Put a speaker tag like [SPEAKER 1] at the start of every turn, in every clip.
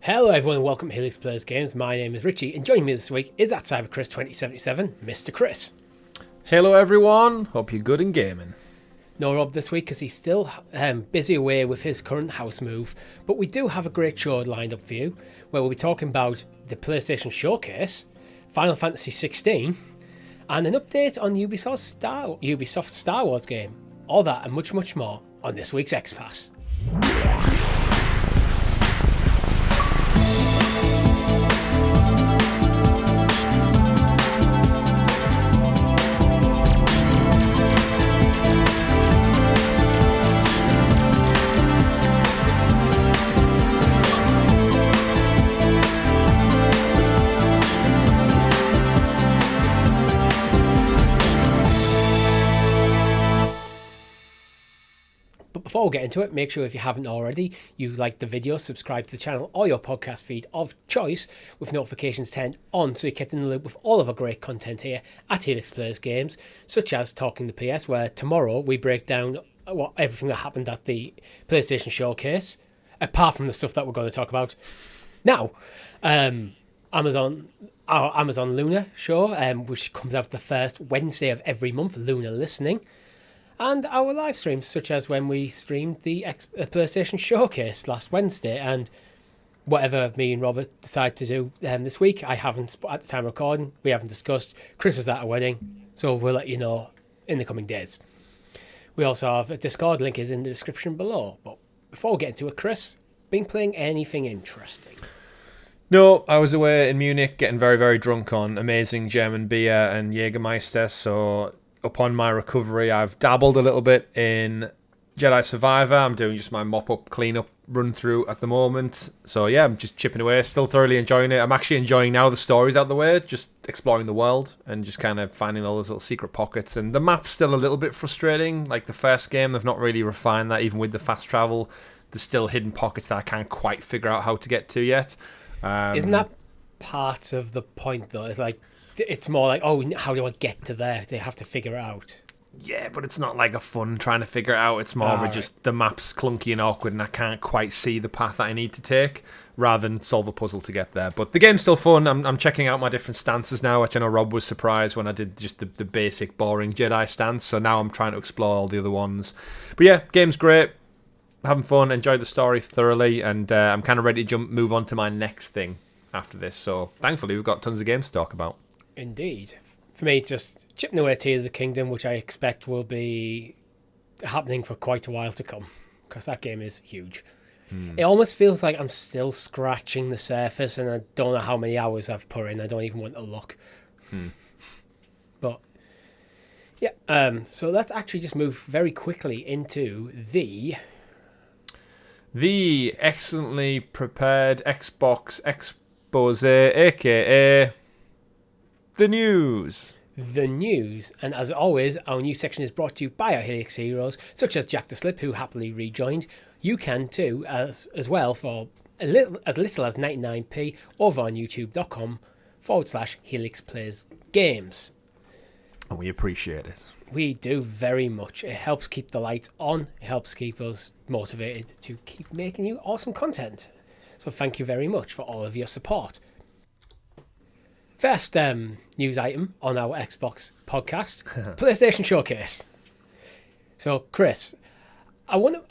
[SPEAKER 1] Hello everyone and welcome to Helix Plays Games. My name is Richie and joining me this week is at CyberChris2077, Mr. Chris.
[SPEAKER 2] Hello everyone, hope you're good in gaming.
[SPEAKER 1] No Rob this week because he's still busy away with his current house move, but we do have a great show lined up for you where we'll be talking about the PlayStation Showcase, Final Fantasy 16, and an update on Ubisoft's Star Wars game. All that and much, much more on this week's XPass. Before we get into it, make sure if you haven't already, you like the video, subscribe to the channel or your podcast feed of choice with notifications turned on so you're kept in the loop with all of our great content here at Helix Plays Games, such as Talking the PS, where tomorrow we break down everything that happened at the PlayStation Showcase, apart from the stuff that we're going to talk about now. Our Amazon Luna show, which comes out the first Wednesday of every month, Luna Listening. And our live streams, such as when we streamed the PlayStation Showcase last Wednesday, and whatever me and Robert decide to do this week, I haven't, at the time of recording, we haven't discussed. Chris is at a wedding, so we'll let you know in the coming days. We also have a Discord, link is in the description below. But before we get into it, Chris, been playing anything interesting?
[SPEAKER 2] No, I was away in Munich getting very, very drunk on amazing German beer and Jägermeister, so upon my recovery, I've dabbled a little bit in Jedi Survivor. I'm doing just my mop-up, clean-up run-through at the moment. So yeah, I'm just chipping away, still thoroughly enjoying it. I'm actually enjoying now the story's out the way, just exploring the world and just kind of finding all those little secret pockets. And the map's still a little bit frustrating. Like the first game, they've not really refined that, even with the fast travel. There's still hidden pockets that I can't quite figure out how to get to yet.
[SPEAKER 1] Isn't that part of the point, though? It's more like, oh, how do I get to there? They have to figure it out.
[SPEAKER 2] Yeah, but it's not like a fun trying to figure it out. It's more of just the map's clunky and awkward and I can't quite see the path that I need to take rather than solve a puzzle to get there. But the game's still fun. I'm checking out my different stances now, which I know Rob was surprised when I did just the basic, boring Jedi stance. So now I'm trying to explore all the other ones. But yeah, game's great. Having fun, enjoyed the story thoroughly, and I'm kind of ready to move on to my next thing after this. So thankfully, we've got tons of games to talk about.
[SPEAKER 1] Indeed. For me, it's just chipping away at Tears of the Kingdom, which I expect will be happening for quite a while to come, because that game is huge. It almost feels like I'm still scratching the surface, and I don't know how many hours I've put in. I don't even want to look. But, yeah, so let's actually just move very quickly into the
[SPEAKER 2] excellently prepared Xbox expose, aka the news.
[SPEAKER 1] The news, and as always, our news section is brought to you by our Helix heroes, such as Jack the Slip, who happily rejoined. You can too, as well, for as little as 99p over on youtube.com/Helix Plays Games.
[SPEAKER 2] And we appreciate it.
[SPEAKER 1] We do very much. It helps keep the lights on. It helps keep us motivated to keep making you awesome content. So thank you very much for all of your support. First news item on our Xbox podcast, PlayStation Showcase. So, Chris, I want to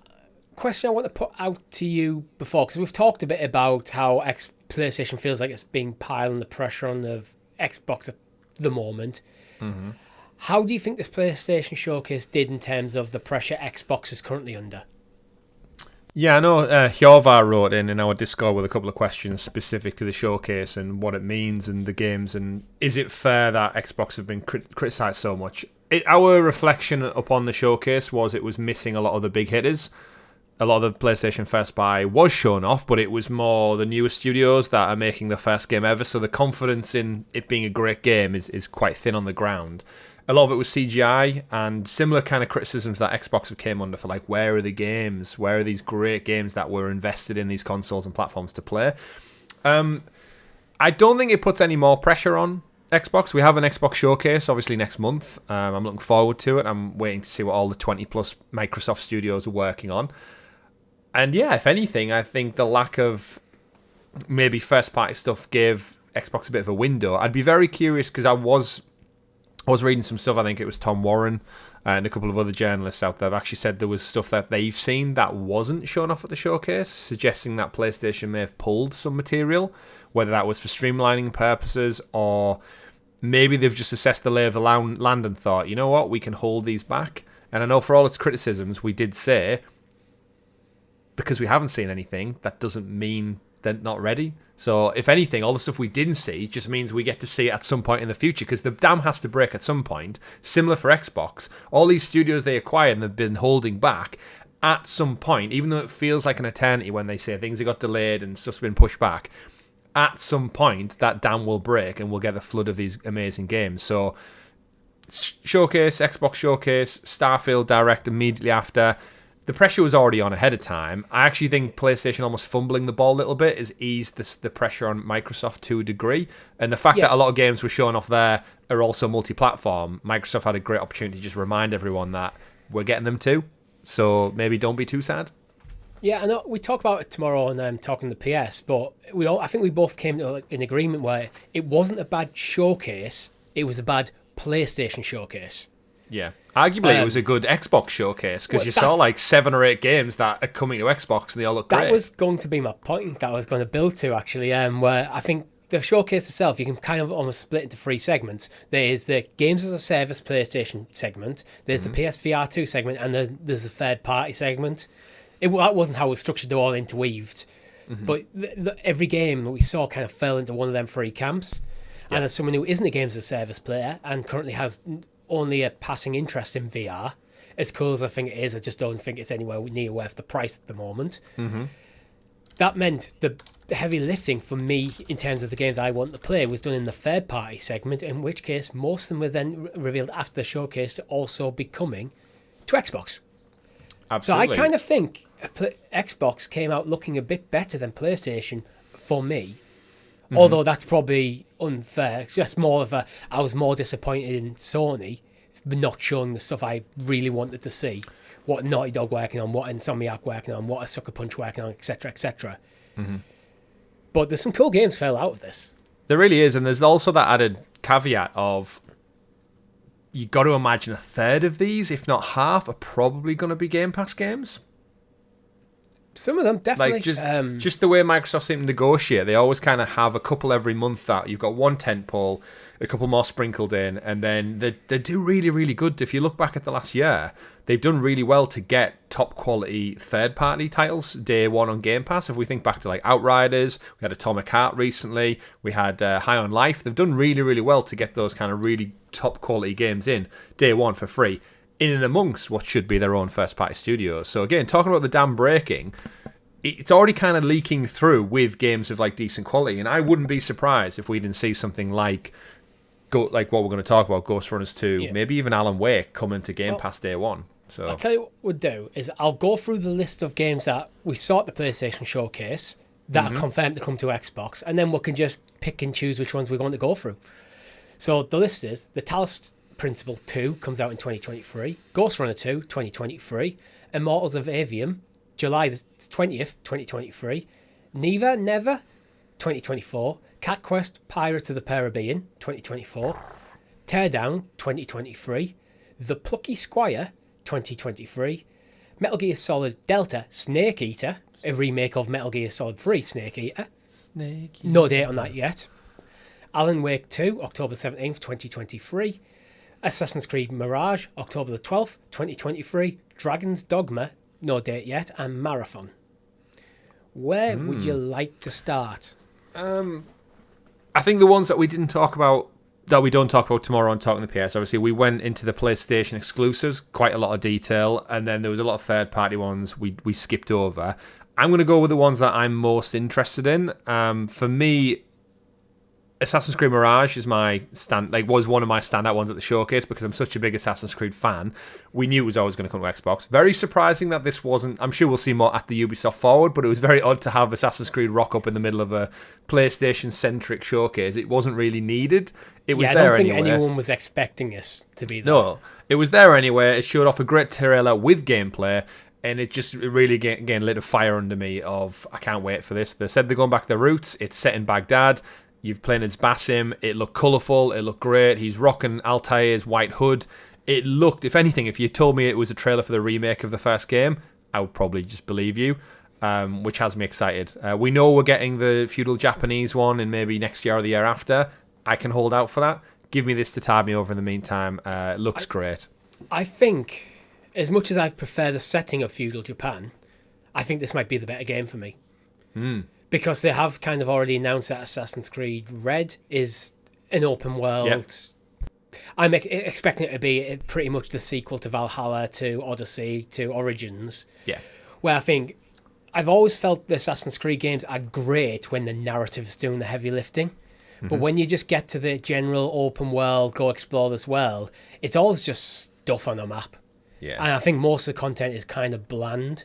[SPEAKER 1] put out to you before, because we've talked a bit about how PlayStation feels like it's being piling the pressure on the Xbox at the moment. Mm-hmm. How do you think this PlayStation Showcase did in terms of the pressure Xbox is currently under?
[SPEAKER 2] Yeah, I know Hjorvar wrote in our Discord with a couple of questions specific to the showcase and what it means and the games, and is it fair that Xbox have been criticised so much? Our reflection upon the showcase was it was missing a lot of the big hitters. A lot of the PlayStation First Buy was shown off, but it was more the newer studios that are making the first game ever, so the confidence in it being a great game is quite thin on the ground. A lot of it was CGI and similar kind of criticisms that Xbox have came under for, like, where are the games? Where are these great games that were invested in these consoles and platforms to play? I don't think it puts any more pressure on Xbox. We have an Xbox showcase, obviously, next month. I'm looking forward to it. I'm waiting to see what all the 20-plus Microsoft studios are working on. And yeah, if anything, I think the lack of maybe first-party stuff gave Xbox a bit of a window. I'd be very curious because I was reading some stuff. I think it was Tom Warren and a couple of other journalists out there have actually said there was stuff that they've seen that wasn't shown off at the showcase, suggesting that PlayStation may have pulled some material, whether that was for streamlining purposes or maybe they've just assessed the lay of the land and thought, you know what, we can hold these back. And I know for all its criticisms, we did say, because we haven't seen anything, that doesn't mean they're not ready. So if anything, all the stuff we didn't see just means we get to see it at some point in the future, because the dam has to break at some point. Similar for Xbox. All these studios they acquired and they've been holding back, at some point, even though it feels like an eternity when they say things that got delayed and stuff's been pushed back, at some point that dam will break and we'll get the flood of these amazing games. So showcase, Xbox showcase, Starfield Direct immediately after. The pressure was already on ahead of time. I actually think PlayStation almost fumbling the ball a little bit has eased the pressure on Microsoft to a degree. And the fact that a lot of games were shown off there are also multi-platform, Microsoft had a great opportunity to just remind everyone that we're getting them too. So maybe don't be too sad.
[SPEAKER 1] Yeah, I know we talk about it tomorrow on Talking the PS, but I think we both came to an agreement where it wasn't a bad showcase, it was a bad PlayStation showcase.
[SPEAKER 2] Yeah, arguably it was a good Xbox showcase because you saw like 7 or 8 games that are coming to Xbox and they all look great.
[SPEAKER 1] That was going to be my point that I was going to build to actually, where I think the showcase itself, you can kind of almost split into 3 segments. There's the Games as a Service PlayStation segment, there's the PSVR 2 segment, and there's a third party segment. That wasn't how it was structured, they're all interweaved. But every game that we saw kind of fell into one of them 3 camps. Yeah. And as someone who isn't a Games as a Service player and currently has only a passing interest in VR, as cool as I think it is, I just don't think it's anywhere near worth the price at the moment. That meant the heavy lifting for me in terms of the games I want to play was done in the third party segment, in which case most of them were then revealed after the showcase to also be coming to Xbox.
[SPEAKER 2] Absolutely.
[SPEAKER 1] So I kind of think Xbox came out looking a bit better than PlayStation for me. Although that's probably unfair. It's just more of I was more disappointed in Sony not showing the stuff I really wanted to see. What Naughty Dog working on, what Insomniac working on, what a Sucker Punch working on, etc., etc. But there's some cool games fell out of this.
[SPEAKER 2] There really is, and there's also that added caveat of you got to imagine a third of these, if not half, are probably going to be Game Pass games.
[SPEAKER 1] Some of them, definitely.
[SPEAKER 2] Like just the way Microsoft seem to negotiate, they always kind of have a couple every month that you've got one tentpole, a couple more sprinkled in, and then they do really, really good. If you look back at the last year, they've done really well to get top quality third-party titles day one on Game Pass. If we think back to like Outriders, we had Atomic Heart recently, we had High on Life. They've done really, really well to get those kind of really top quality games in day one for free, in and amongst what should be their own first-party studios. So again, talking about the dam breaking, it's already kind of leaking through with games of like decent quality, and I wouldn't be surprised if we didn't see something like what we're going to talk about, Ghost Runners 2, maybe even Alan Wake coming to Game Pass day one. So
[SPEAKER 1] I'll tell you what we'll do is I'll go through the list of games that we saw at the PlayStation Showcase that are confirmed to come to Xbox, and then we can just pick and choose which ones we want to go through. So the list is the Talos Principle 2 comes out in 2023, Ghost Runner 2, 2023, Immortals of Avium, July the 20th, 2023, Never, 2024, Cat Quest, Pirates of the Caribbean, 2024, Teardown, 2023, The Plucky Squire, 2023, Metal Gear Solid Delta Snake Eater, a remake of Metal Gear Solid 3 Snake Eater. No date on that yet. Alan Wake 2, October 17th, 2023. Assassin's Creed Mirage, October the 12th, 2023. Dragon's Dogma, no date yet. And Marathon. Where would you like to start?
[SPEAKER 2] I think the ones that we didn't talk about, that we don't talk about tomorrow on Talking the PS, obviously we went into the PlayStation exclusives, quite a lot of detail, and then there was a lot of third-party ones we skipped over. I'm going to go with the ones that I'm most interested in. For me, Assassin's Creed Mirage is was one of my standout ones at the showcase because I'm such a big Assassin's Creed fan. We knew it was always going to come to Xbox. Very surprising that this wasn't. I'm sure we'll see more at the Ubisoft Forward, but it was very odd to have Assassin's Creed rock up in the middle of a PlayStation-centric showcase. It wasn't really needed. It was there anyway.
[SPEAKER 1] I don't think anyone was expecting us to be there.
[SPEAKER 2] No, it was there anyway. It showed off a great trailer with gameplay. And it just really, again, lit a fire under me of, I can't wait for this. They said they're going back to their roots. It's set in Baghdad. You've played as Basim. It looked colourful. It looked great. He's rocking Altair's white hood. It looked, if anything, if you told me it was a trailer for the remake of the first game, I would probably just believe you, which has me excited. We know we're getting the feudal Japanese one in maybe next year or the year after. I can hold out for that. Give me this to tide me over in the meantime. It looks great.
[SPEAKER 1] I think, as much as I prefer the setting of feudal Japan, I think this might be the better game for me. Because they have kind of already announced that Assassin's Creed Red is an open world. Yep. I'm expecting it to be pretty much the sequel to Valhalla, to Odyssey, to Origins.
[SPEAKER 2] Yeah.
[SPEAKER 1] Where I think I've always felt the Assassin's Creed games are great when the narrative's doing the heavy lifting. But when you just get to the general open world, go explore this world, it's always just stuff on a map.
[SPEAKER 2] Yeah.
[SPEAKER 1] And I think most of the content is kind of bland.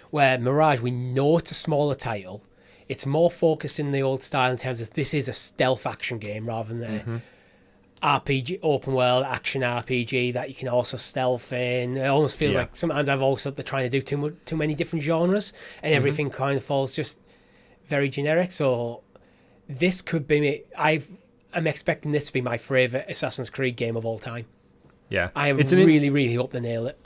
[SPEAKER 1] Where Mirage, we know it's a smaller title. It's more focused in the old style in terms of this is a stealth action game rather than a RPG, open world action RPG that you can also stealth in. It almost feels like sometimes I've also they're trying to do too many different genres and everything kind of falls just very generic. So this could be me. I'm expecting this to be my favourite Assassin's Creed game of all time.
[SPEAKER 2] Yeah.
[SPEAKER 1] I really hope they nail it.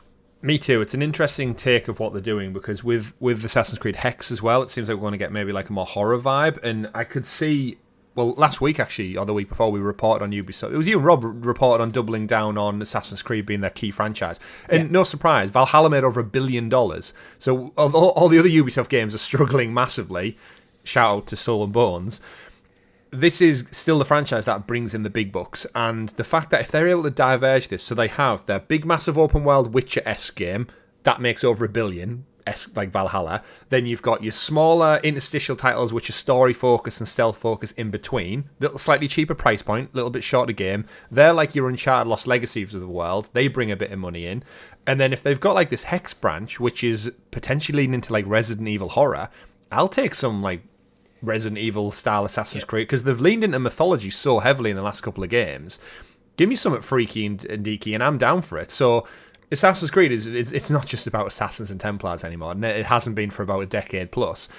[SPEAKER 2] Me too. It's an interesting take of what they're doing because with Assassin's Creed Hex as well, it seems like we're going to get maybe like a more horror vibe. And I could see, well, last week actually, or the week before, we reported on Ubisoft. It was you and Rob reported on doubling down on Assassin's Creed being their key franchise. And no surprise, Valhalla made over $1 billion. So all the other Ubisoft games are struggling massively. Shout out to Soul and Bones. This is still the franchise that brings in the big bucks, and the fact that if they're able to diverge this, so they have their big, massive open world Witcher-esque game that makes over $1 billion, like Valhalla. Then you've got your smaller interstitial titles, which are story focused and stealth focused in between. Little slightly cheaper price point, little bit shorter game. They're like your Uncharted Lost Legacies of the world. They bring a bit of money in, and then if they've got like this Hex branch, which is potentially leading into like Resident Evil horror, I'll take some like Resident Evil style Assassin's Creed because they've leaned into mythology so heavily in the last couple of games. Give me something freaky and deaky and I'm down for it. So Assassin's Creed it's not just about Assassins and Templars anymore, and it hasn't been for about a decade plus.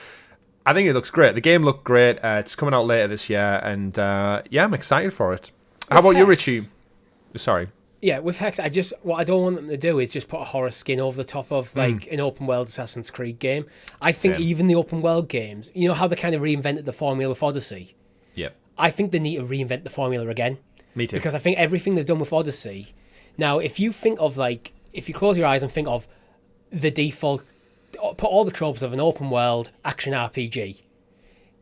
[SPEAKER 2] I think it looks great. The game looked great. It's coming out later this year, and I'm excited for it. How about you, Richie? Sorry.
[SPEAKER 1] Yeah, with Hex, what I don't want them to do is just put a horror skin over the top of like an open world Assassin's Creed game. I think even the open world games, you know how they kind of reinvented the formula with Odyssey?
[SPEAKER 2] Yep.
[SPEAKER 1] I think they need to reinvent the formula again.
[SPEAKER 2] Me too.
[SPEAKER 1] Because I think everything they've done with Odyssey, now if you think of like, if you close your eyes and think of the default, put all the tropes of an open world action RPG,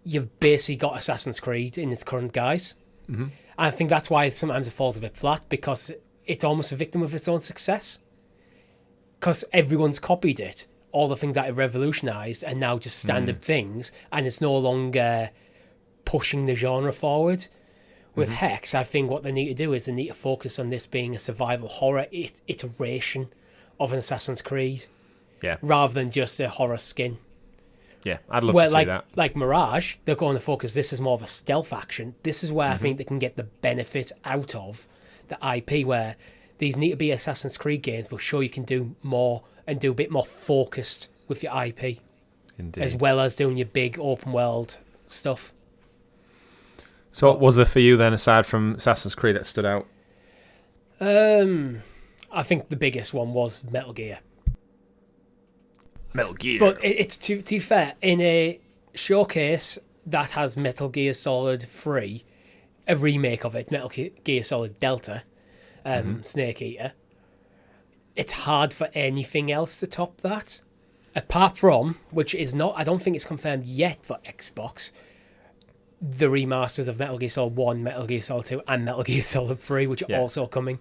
[SPEAKER 1] you've basically got Assassin's Creed in its current guise. And I think that's why sometimes it falls a bit flat, because it's almost a victim of its own success. Because everyone's copied it, all the things that it revolutionised, and now just standard things, and it's no longer pushing the genre forward. With Hex, I think what they need to do is they need to focus on this being a survival horror iteration of an Assassin's Creed, rather than just a horror skin.
[SPEAKER 2] Yeah, I'd love to see that.
[SPEAKER 1] Like Mirage, they're going to focus, this is more of a stealth action. This is where I think they can get the benefit out of the IP, where these need to be Assassin's Creed games, but sure you can do more and do a bit more focused with your IP.
[SPEAKER 2] Indeed.
[SPEAKER 1] As well as doing your big open world stuff.
[SPEAKER 2] So what was there for you then, aside from Assassin's Creed, that stood out?
[SPEAKER 1] I think the biggest one was Metal Gear.
[SPEAKER 2] Metal Gear.
[SPEAKER 1] But it's to be fair, in a showcase that has Metal Gear Solid 3, a remake of it, Metal Gear Solid Delta, Snake Eater, it's hard for anything else to top that. Apart from, which is not, I don't think it's confirmed yet for Xbox, the remasters of Metal Gear Solid 1, Metal Gear Solid 2, and Metal Gear Solid 3, which are also coming.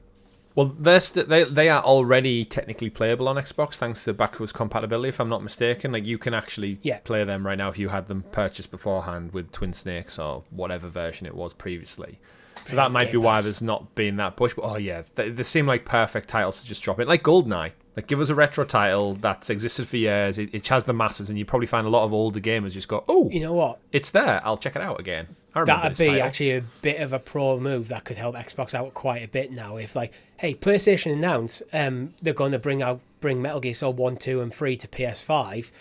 [SPEAKER 2] Well, they are already technically playable on Xbox thanks to backwards compatibility, if I'm not mistaken. Like, you can actually play them right now if you had them purchased beforehand with Twin Snakes or whatever version it was previously. So that might be why there's not been that push. But they seem like perfect titles to just drop in. Like GoldenEye. Like, give us a retro title that's existed for years. It has the masses, and you probably find a lot of older gamers just go, "Oh,
[SPEAKER 1] you know what?
[SPEAKER 2] It's there. I'll check it out again." I remember
[SPEAKER 1] That'd
[SPEAKER 2] this
[SPEAKER 1] be
[SPEAKER 2] title.
[SPEAKER 1] actually a bit of a pro move that could help Xbox out quite a bit now. If like, hey, PlayStation announced they're going to bring Metal Gear Solid 1, 2, and 3 to PS5,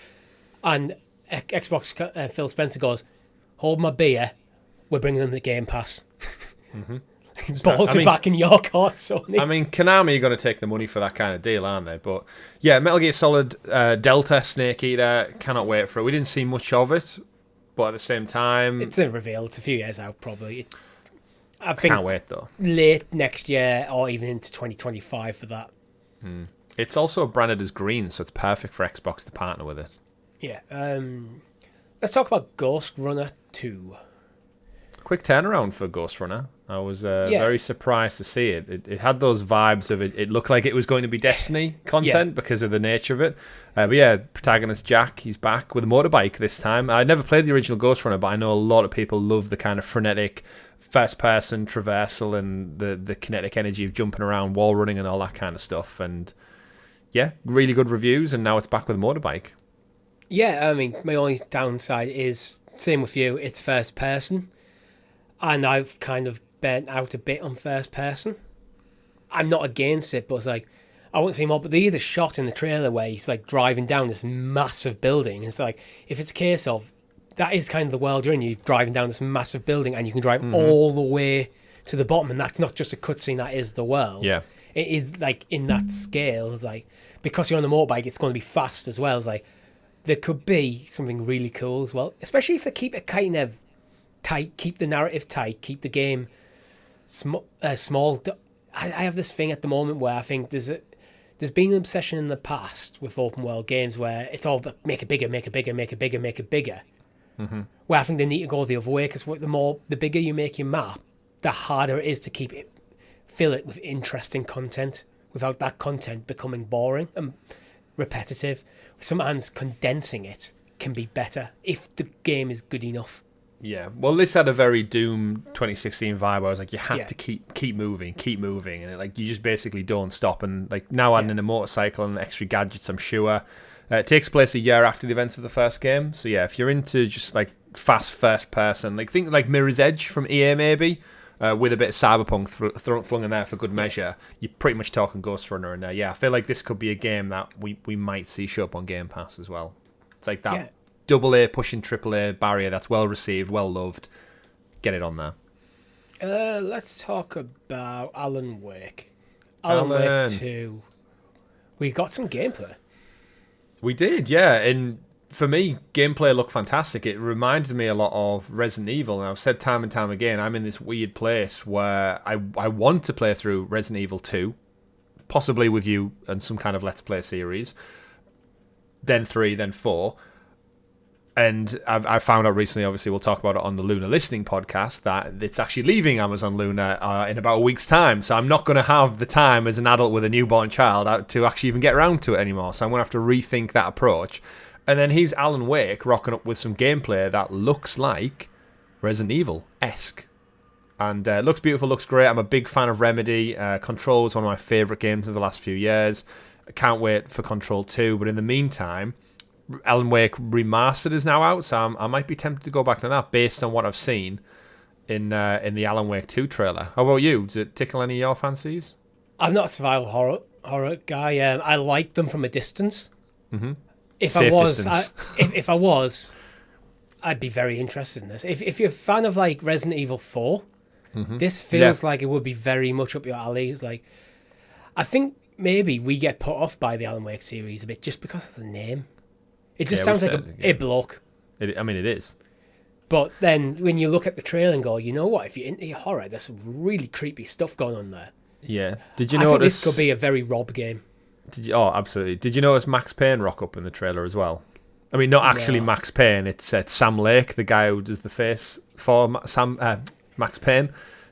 [SPEAKER 1] and Xbox Phil Spencer goes, "Hold my beer, we're bringing them the Game Pass." Mm-hmm. Balls are back in your court, Sony.
[SPEAKER 2] I mean, Konami are going to take the money for that kind of deal, aren't they? But yeah, Metal Gear Solid Delta Snake Eater, cannot wait for it. We didn't see much of it, but at the same time,
[SPEAKER 1] it's a reveal. It's a few years out, probably. I think
[SPEAKER 2] can't wait though.
[SPEAKER 1] Late next year or even into 2025 for that.
[SPEAKER 2] It's also branded as green, so it's perfect for Xbox to partner with it.
[SPEAKER 1] Yeah. Let's talk about Ghost Runner 2.
[SPEAKER 2] Quick turnaround for Ghost Runner. I was very surprised to see it. It had those vibes of it. It looked like it was going to be Destiny content because of the nature of it. But yeah, protagonist Jack, he's back with a motorbike this time. I never played the original Ghost Runner, but I know a lot of people love the kind of frenetic first-person traversal and the kinetic energy of jumping around, wall running, and all that kind of stuff. And yeah, really good reviews, and now it's back with a motorbike.
[SPEAKER 1] Yeah, I mean, my only downside is, same with you, it's first person. And I've kind of burnt out a bit on first person. I'm not against it, but it's like, I want to see more. But they either shot in the trailer where he's like driving down this massive building. It's like, if it's a case of, that is kind of the world you're in. You're driving down this massive building and you can drive all the way to the bottom. And that's not just a cutscene, that is the world.
[SPEAKER 2] Yeah.
[SPEAKER 1] It is like in that scale. It's like, because you're on a motorbike, it's going to be fast as well. It's like, there could be something really cool as well. Especially if they keep it kind of tight, keep the narrative tight, keep the game small. I have this thing at the moment where I think there's been an obsession in the past with open world games where it's all about make it bigger, make it bigger, make it bigger, make it bigger. Mm-hmm. Where I think they need to go the other way, because the bigger you make your map, the harder it is to fill it with interesting content without that content becoming boring and repetitive. Sometimes condensing it can be better if the game is good enough.
[SPEAKER 2] Yeah, well, this had a very Doom 2016 vibe. I was like, you had to keep moving, and like you just basically don't stop. And like now adding in a motorcycle and extra gadgets, I'm sure. It takes place a year after the events of the first game. So yeah, if you're into just like fast first person, like think like Mirror's Edge from EA maybe, with a bit of cyberpunk flung in there for good measure, you're pretty much talking Ghost Runner. And yeah, I feel like this could be a game that we might see show up on Game Pass as well. It's like that. Yeah. Double A pushing triple A barrier that's well received, well loved. Get it on there.
[SPEAKER 1] Let's talk about Alan Wake. Alan Wake 2. We got some gameplay.
[SPEAKER 2] We did, yeah. And for me, gameplay looked fantastic. It reminded me a lot of Resident Evil. And I've said time and time again, I'm in this weird place where I want to play through Resident Evil 2, possibly with you and some kind of Let's Play series. Then 3, then 4. And I found out recently, obviously we'll talk about it on the Luna Listening podcast, that it's actually leaving Amazon Luna in about a week's time. So I'm not going to have the time as an adult with a newborn child to actually even get around to it anymore. So I'm going to have to rethink that approach. And then here's Alan Wake rocking up with some gameplay that looks like Resident Evil-esque. And looks beautiful, looks great. I'm a big fan of Remedy. Control is one of my favourite games of the last few years. I can't wait for Control 2. But in the meantime, Alan Wake Remastered is now out, so I might be tempted to go back to that based on what I've seen in the Alan Wake 2 trailer. How about you? Does it tickle any of your fancies?
[SPEAKER 1] I'm not a survival horror guy. I like them from a distance. Mm-hmm. If I was, I'd be very interested in this. If you're a fan of like Resident Evil 4, this feels like it would be very much up your alley. It's like, I think maybe we get put off by the Alan Wake series a bit just because of the name. It just sounds like a bloke.
[SPEAKER 2] It is.
[SPEAKER 1] But then when you look at the trailer and go, you know what? If you're into horror, there's some really creepy stuff going on there.
[SPEAKER 2] Yeah. Did you notice? I think
[SPEAKER 1] this could be a very Rob game.
[SPEAKER 2] Oh, absolutely. Did you notice Max Payne rock up in the trailer as well? I mean, not actually Max Payne. It's Sam Lake, the guy who does the face for Max Payne.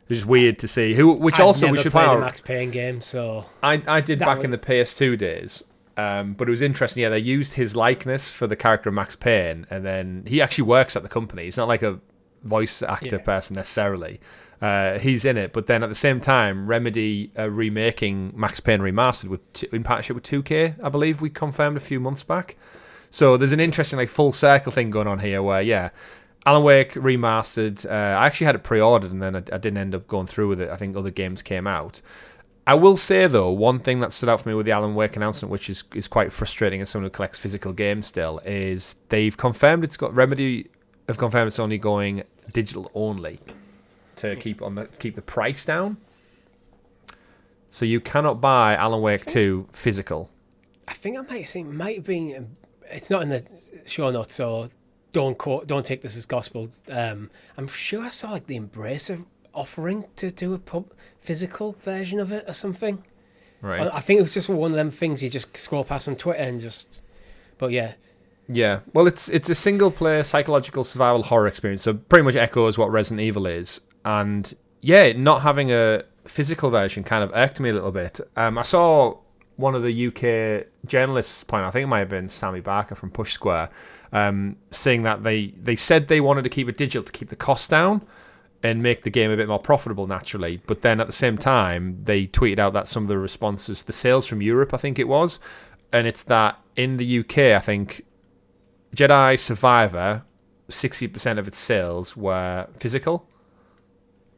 [SPEAKER 2] It's just weird to see. We should
[SPEAKER 1] play the Max Payne game, so
[SPEAKER 2] I did back in the PS2 days. But it was interesting. Yeah, they used his likeness for the character of Max Payne, and then he actually works at the company. He's not like a voice actor person necessarily. He's in it, but then at the same time, Remedy are remaking Max Payne Remastered in partnership with 2K, I believe we confirmed a few months back. So there's an interesting like full circle thing going on here where, Alan Wake Remastered, I actually had it pre-ordered and then I didn't end up going through with it. I think other games came out. I will say, though, one thing that stood out for me with the Alan Wake announcement, which is quite frustrating as someone who collects physical games still, is they've confirmed Remedy have confirmed it's only going digital only to keep the price down. So you cannot buy Alan Wake 2 physical.
[SPEAKER 1] I think I might have seen, might have been, it's not in the show notes, so don't take this as gospel. I'm sure I saw like the Embracer offering to do a physical version of it or something.
[SPEAKER 2] Right.
[SPEAKER 1] I think it was just one of them things you just scroll past on Twitter and just... But yeah.
[SPEAKER 2] Yeah. Well, it's a single-player psychological survival horror experience, so pretty much echoes what Resident Evil is. And yeah, not having a physical version kind of irked me a little bit. I saw one of the UK journalists point out, I think it might have been Sammy Barker from Push Square, saying that they said they wanted to keep it digital to keep the cost down and make the game a bit more profitable naturally. But then at the same time, they tweeted out that some of the responses, the sales from Europe, I think it was, and it's that in the UK, I think Jedi Survivor, 60% of its sales were physical.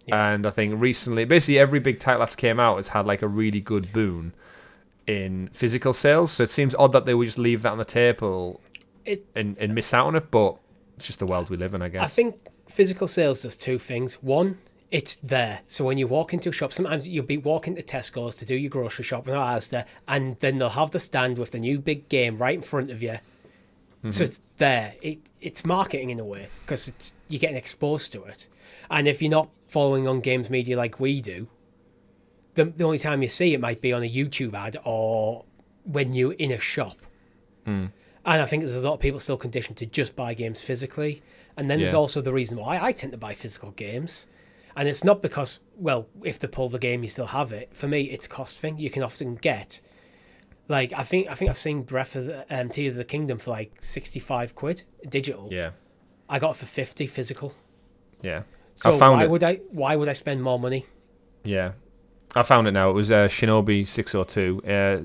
[SPEAKER 2] Yeah. And I think recently, basically every big title that's came out has had like a really good boon in physical sales. So it seems odd that they would just leave that on the table and miss out on it, but it's just the world we live in, I guess.
[SPEAKER 1] I think physical sales does two things. One, it's there. So when you walk into a shop, sometimes you'll be walking to Tesco's to do your grocery shopping or Asda, and then they'll have the stand with the new big game right in front of you. Mm-hmm. So it's there. It's marketing in a way because you're getting exposed to it. And if you're not following on games media like we do, the only time you see it might be on a YouTube ad or when you're in a shop. Mm. And I think there's a lot of people still conditioned to just buy games physically. And then there's also the reason why I tend to buy physical games. And it's not because, well, if they pull the game, you still have it. For me, it's a cost thing. You can often get, like, I think I've seen Breath of the Tears of the Kingdom for like 65 quid digital.
[SPEAKER 2] Yeah.
[SPEAKER 1] I got it for 50 physical.
[SPEAKER 2] Yeah.
[SPEAKER 1] So why would I spend more money?
[SPEAKER 2] Yeah. I found it now. It was Shinobi 602.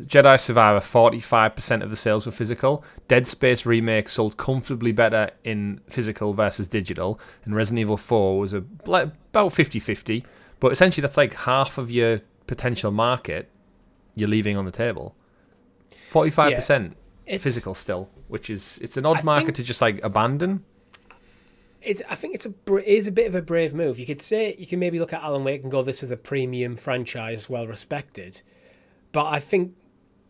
[SPEAKER 2] Jedi Survivor, 45% of the sales were physical. Dead Space Remake sold comfortably better in physical versus digital. And Resident Evil 4 was about 50-50. But essentially, that's like half of your potential market you're leaving on the table. 45% physical still, which it's an odd market to just like abandon.
[SPEAKER 1] I think it is a bit of a brave move. You can maybe look at Alan Wake and go, this is a premium franchise, well respected. But I think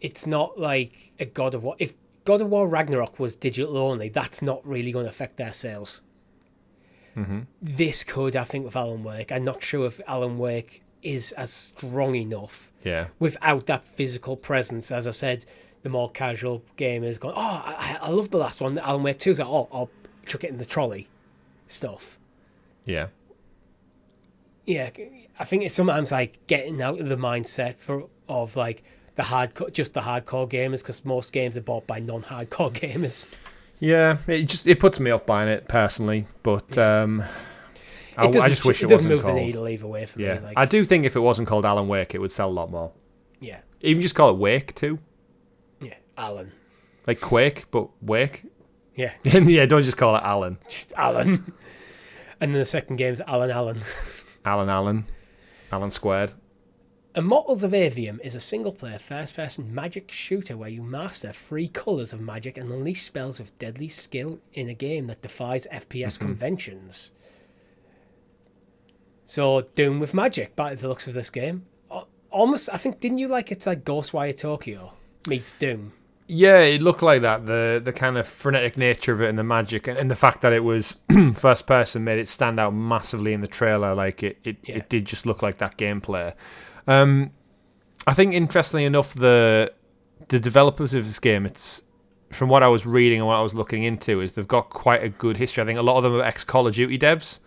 [SPEAKER 1] it's not like a God of War. If God of War Ragnarok was digital only, that's not really going to affect their sales. Mm-hmm. This could, I think, with Alan Wake. I'm not sure if Alan Wake is as strong enough without that physical presence. As I said, the more casual gamers going, I love the last one, Alan Wake 2. Is like, I'll chuck it in the trolley. Stuff. Yeah, I think it's sometimes like getting out of the mindset of like the hardcore gamers, because most games are bought by non-hardcore gamers.
[SPEAKER 2] Yeah, it puts me off buying it personally, but I just wish it wasn't called. It doesn't move the needle either way for me. Like, I do think if it wasn't called Alan Wake, it would sell a lot more. Yeah, even just call it Wake too.
[SPEAKER 1] Yeah, Alan.
[SPEAKER 2] Like Quake, but Wake.
[SPEAKER 1] Yeah.
[SPEAKER 2] Yeah, don't just call it Alan.
[SPEAKER 1] Just Alan. And then the second game's Alan.
[SPEAKER 2] Alan squared.
[SPEAKER 1] Immortals of Avium is a single-player first-person magic shooter where you master 3 colours of magic and unleash spells with deadly skill in a game that defies FPS conventions. So, Doom with magic, by the looks of this game. Almost, I think, didn't you like it's like Ghostwire Tokyo meets Doom?
[SPEAKER 2] Yeah, it looked like that. The kind of frenetic nature of it and the magic and the fact that it was first person made it stand out massively in the trailer. Like it did just look like that gameplay. I think interestingly enough, the developers of this game, it's from what I was reading and what I was looking into, is they've got quite a good history. I think a lot of them are ex-Call of Duty devs.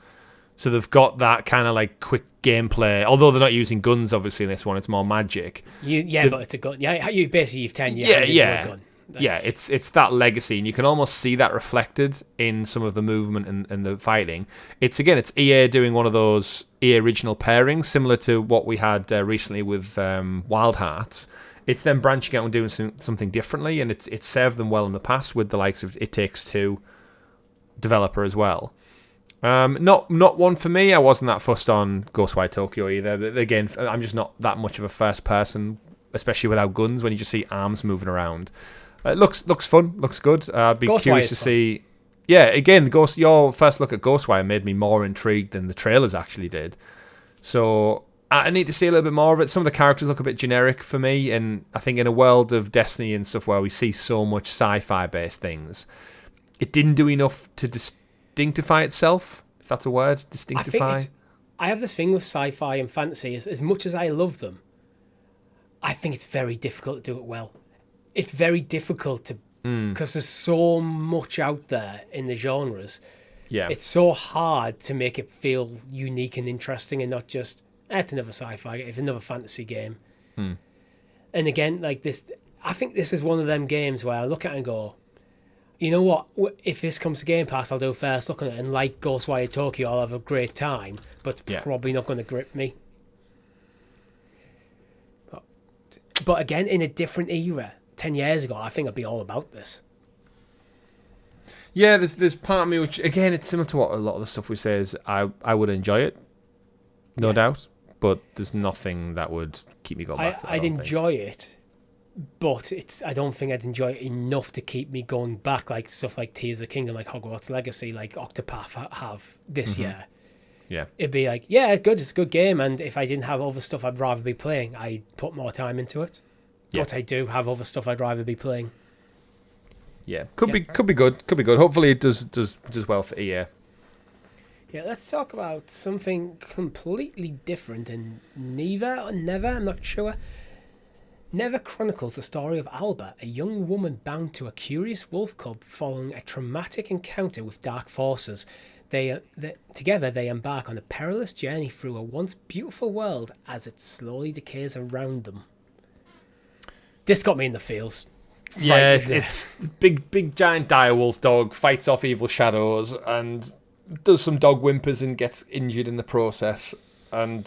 [SPEAKER 2] So they've got that kind of like quick gameplay. Although they're not using guns, obviously, in this one, it's more magic.
[SPEAKER 1] But it's a gun. Yeah, you've 10 years.
[SPEAKER 2] Yeah.
[SPEAKER 1] A gun.
[SPEAKER 2] Yeah, it's that legacy, and you can almost see that reflected in some of the movement and the fighting. It's EA doing one of those EA original pairings, similar to what we had recently with Wild Hearts. It's them branching out and doing something differently, and it's served them well in the past with the likes of It Takes Two developer as well. Not one for me. I wasn't that fussed on Ghostwire Tokyo either. But again, I'm just not that much of a first person, especially without guns, when you just see arms moving around. It looks fun, looks good. I'd be curious to see. Yeah, again, your first look at Ghostwire made me more intrigued than the trailers actually did. So I need to see a little bit more of it. Some of the characters look a bit generic for me, and I think in a world of Destiny and stuff where we see so much sci-fi based things, it didn't do enough to distinctify itself, if that's a word. Distinctify.
[SPEAKER 1] I have this thing with sci-fi and fantasy. As much as I love them, I think it's very difficult to do it well. It's very difficult to, because there's so much out there in the genres.
[SPEAKER 2] Yeah,
[SPEAKER 1] it's so hard to make it feel unique and interesting, and not just it's another sci-fi, it's another fantasy game. And again, like this, I think this is one of them games where I look at it and go, you know what? If this comes to Game Pass, I'll do a first look at it, and like Ghostwire Tokyo, I'll have a great time, but it's probably not going to grip me. But again, in a different era, 10 years ago, I think I'd be all about this.
[SPEAKER 2] Yeah, there's part of me which, again, it's similar to what a lot of the stuff we say is I would enjoy it, no doubt, but there's nothing that would keep me going back to it.
[SPEAKER 1] I'd enjoy it, but I don't think I'd enjoy it enough to keep me going back, like stuff like Tears of the Kingdom, like Hogwarts Legacy, like Octopath have this year.
[SPEAKER 2] Yeah.
[SPEAKER 1] It'd be like, yeah, it's good, it's a good game, and if I didn't have other stuff I'd rather be playing, I'd put more time into it. Yeah. But I do have other stuff I'd rather be playing.
[SPEAKER 2] Yeah, could be good. Hopefully it does well for EA.
[SPEAKER 1] Yeah, let's talk about something completely different and never, I'm not sure. Never chronicles the story of Alba, a young woman bound to a curious wolf cub following a traumatic encounter with dark forces. Together they embark on a perilous journey through a once beautiful world as it slowly decays around them. This got me in the feels.
[SPEAKER 2] Yeah, it's big giant direwolf dog fights off evil shadows and does some dog whimpers and gets injured in the process. And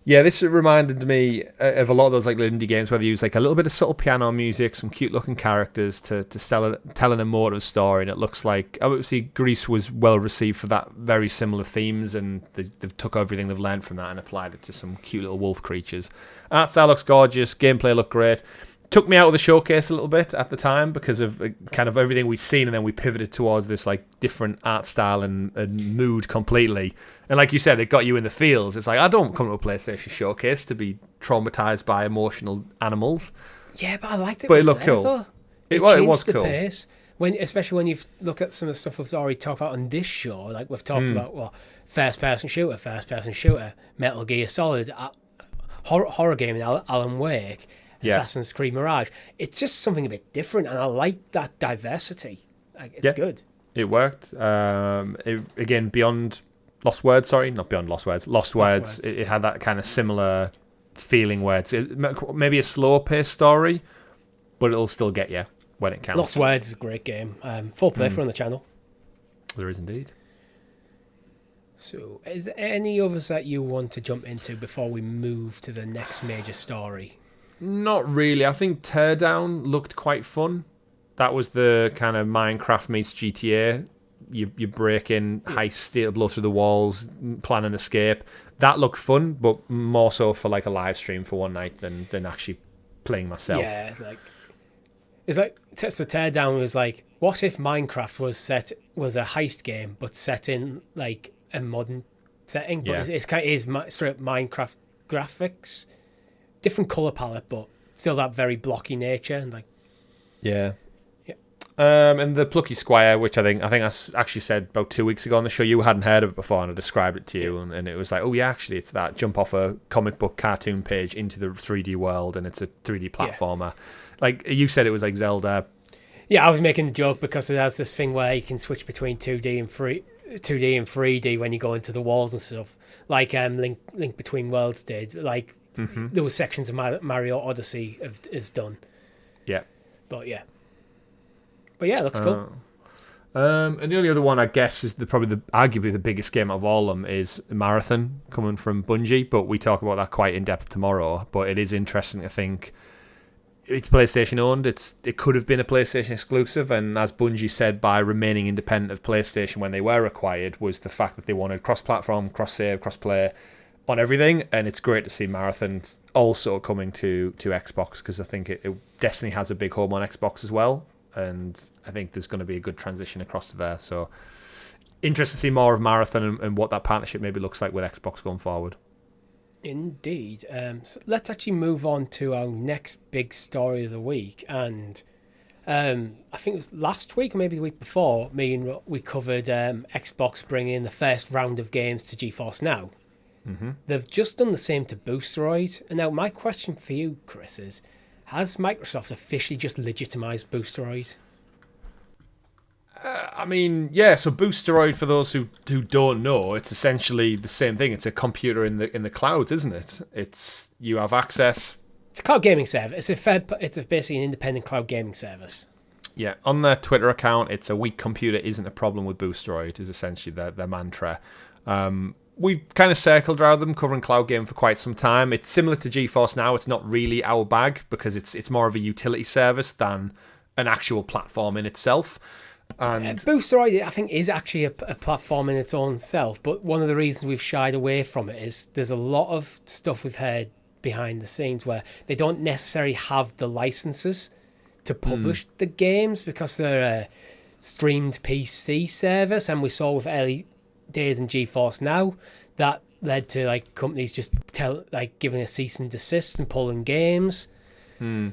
[SPEAKER 2] this reminded me of a lot of those like indie games where they use like a little bit of subtle piano music, some cute looking characters to tell an emotive story. And it looks like obviously Greece was well received for that, very similar themes, and they've took everything they've learned from that and applied it to some cute little wolf creatures. Art style looks gorgeous, gameplay looked great. Took me out of the showcase a little bit at the time because of kind of everything we'd seen, and then we pivoted towards this like different art style and mood completely. And like you said, it got you in the feels. It's like, I don't come to a PlayStation showcase to be traumatized by emotional animals.
[SPEAKER 1] Yeah, but I liked it.
[SPEAKER 2] But it looked cool.
[SPEAKER 1] Though. It was cool. Pace. Especially when you've looked at some of the stuff we've already talked about on this show, like we've talked about first-person shooter, Metal Gear Solid, horror game in Alan Wake. Assassin's Creed Mirage. It's just something a bit different, and I like that diversity. It's good.
[SPEAKER 2] It worked. Again, beyond Lost Words. It had that kind of similar feeling where it's maybe a slower paced story, but it'll still get you when it counts.
[SPEAKER 1] Lost Words is a great game. Full playthrough on the channel.
[SPEAKER 2] There is indeed.
[SPEAKER 1] So, is there any others that you want to jump into before we move to the next major story?
[SPEAKER 2] Not really. I think Teardown looked quite fun. That was the kind of Minecraft meets GTA. You break in, heist, steal, blow through the walls, plan an escape. That looked fun, but more so for like a live stream for one night than actually playing myself.
[SPEAKER 1] Yeah, it's like Teardown was like, what if Minecraft was a heist game but set in like a modern setting? But it's kind of straight up Minecraft graphics. Different colour palette, but still that very blocky nature, and like,
[SPEAKER 2] and the Plucky Squire, which I think I actually said about 2 weeks ago on the show, you hadn't heard of it before, and I described it to you, and it was like, oh yeah, actually, it's that jump off a comic book cartoon page into the 3D world, and it's a 3D platformer. Like you said, it was like Zelda. Yeah,
[SPEAKER 1] I was making a joke because it has this thing where you can switch between 2D and 3D when you go into the walls and stuff, like Link Between Worlds did, like. There were sections of Mario Odyssey is done.
[SPEAKER 2] Yeah.
[SPEAKER 1] But yeah, it looks cool.
[SPEAKER 2] And the only other one, I guess, is arguably the biggest game of all of them is Marathon, coming from Bungie. But we talk about that quite in depth tomorrow. But it is interesting to think it's PlayStation owned. It could have been a PlayStation exclusive, and as Bungie said, by remaining independent of PlayStation when they were acquired, was the fact that they wanted cross-platform, cross-save, cross-play on everything. And it's great to see Marathon also coming to Xbox, because I think Destiny has a big home on Xbox as well, and I think there's going to be a good transition across to there. So interested to see more of Marathon and what that partnership maybe looks like with Xbox going forward.
[SPEAKER 1] Indeed. So let's actually move on to our next big story of the week. And I think it was last week or maybe the week before, we covered Xbox bringing in the first round of games to GeForce Now.
[SPEAKER 2] Mm-hmm.
[SPEAKER 1] They've just done the same to Boosteroid. And now my question for you, Chris, is has Microsoft officially just legitimized Boosteroid?
[SPEAKER 2] I mean, yeah. So Boosteroid, for those who don't know, it's essentially the same thing. It's a computer in the clouds, isn't it? You have access. It's
[SPEAKER 1] a cloud gaming service. It's basically an independent cloud gaming service.
[SPEAKER 2] Yeah, on their Twitter account, it's a weak computer isn't a problem with Boosteroid, is essentially their mantra. We've kind of circled around them, covering cloud gaming for quite some time. It's similar to GeForce Now. It's not really our bag because it's more of a utility service than an actual platform in itself. And
[SPEAKER 1] Boosteroid, I think, is actually a platform in its own self. But one of the reasons we've shied away from it is there's a lot of stuff we've heard behind the scenes where they don't necessarily have the licenses to publish the games because they're a streamed PC service. And we saw with early days in GeForce Now that led to companies just giving a cease and desist and pulling games.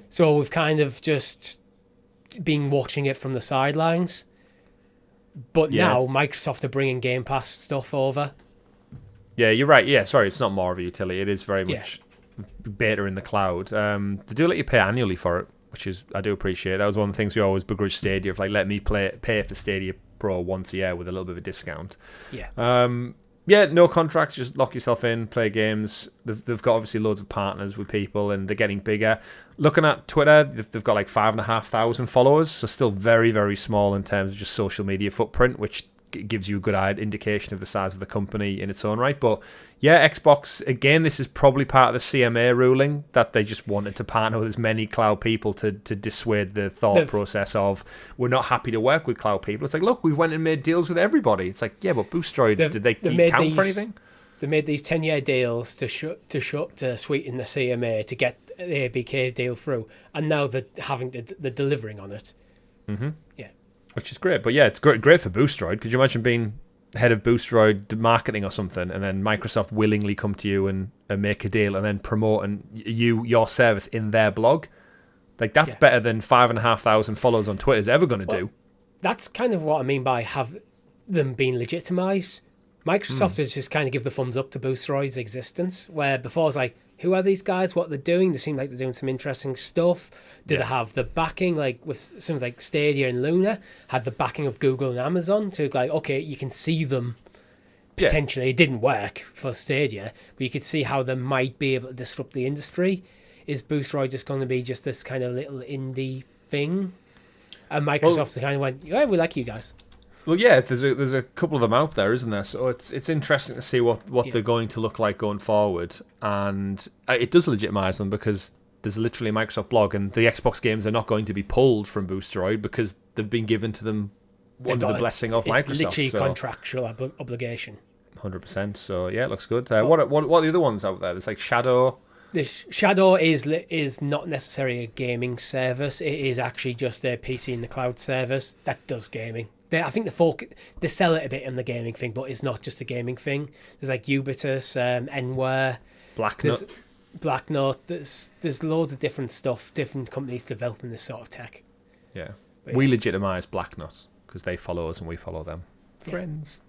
[SPEAKER 1] So we've kind of just been watching it from the sidelines. But now Microsoft are bringing Game Pass stuff over.
[SPEAKER 2] Yeah, you're right. Yeah, sorry, it's not more of a utility. It is very much beta in the cloud. They do let you pay annually for it, which I do appreciate. That was one of the things we always begrudge Stadia, of let me pay for Stadia Pro once a year with a little bit of a discount. Yeah, no contracts, just lock yourself in, play games. They've got obviously loads of partners with people, and they're getting bigger. Looking at Twitter, they've got 5,500 followers, so still very, very small in terms of just social media footprint, which gives you a good indication of the size of the company in its own right. But yeah, Xbox, again, this is probably part of the CMA ruling that they just wanted to partner with as many cloud people to dissuade the thought process of, we're not happy to work with cloud people. It's look, we've went and made deals with everybody. It's yeah, but Boosteroid, did they count for anything?
[SPEAKER 1] They made these 10-year deals to sweeten the CMA to get the ABK deal through, and now they're delivering on it.
[SPEAKER 2] Mm-hmm.
[SPEAKER 1] Yeah.
[SPEAKER 2] Which is great. But yeah, it's great for Boosteroid. Could you imagine being head of Boosteroid marketing or something, and then Microsoft willingly come to you and make a deal and then promoting your service in their blog? That's better than 5,500 followers on Twitter is ever going to do.
[SPEAKER 1] That's kind of what I mean by have them been legitimized. Microsoft has just kind of give the thumbs up to Boosteroid's existence, where before it's who are these guys? What they're doing? They seem like they're doing some interesting stuff. Do they have the backing, with something like Stadia and Luna, had the backing of Google and Amazon to okay, you can see them potentially. Yeah. It didn't work for Stadia, but you could see how they might be able to disrupt the industry. Is Boosteroid just going to be just this kind of little indie thing? And Microsoft kind of went, yeah, we like you guys.
[SPEAKER 2] Well, yeah, there's a couple of them out there, isn't there? So it's interesting to see what they're going to look like going forward, and it does legitimize them because there's literally a Microsoft blog, and the Xbox games are not going to be pulled from Boosteroid because they've been given to them under the blessing of Microsoft. It's
[SPEAKER 1] literally contractual obligation.
[SPEAKER 2] 100%. So yeah, it looks good. What are the other ones out there? There's Shadow.
[SPEAKER 1] Shadow is not necessarily a gaming service. It is actually just a PC in the cloud service that does gaming. I think they sell it a bit in the gaming thing, but it's not just a gaming thing. There's Ubisoft, Enware, Blacknote. There's loads of different stuff, different companies developing this sort of tech.
[SPEAKER 2] Yeah, we legitimize Blacknote because they follow us and we follow them. Friends.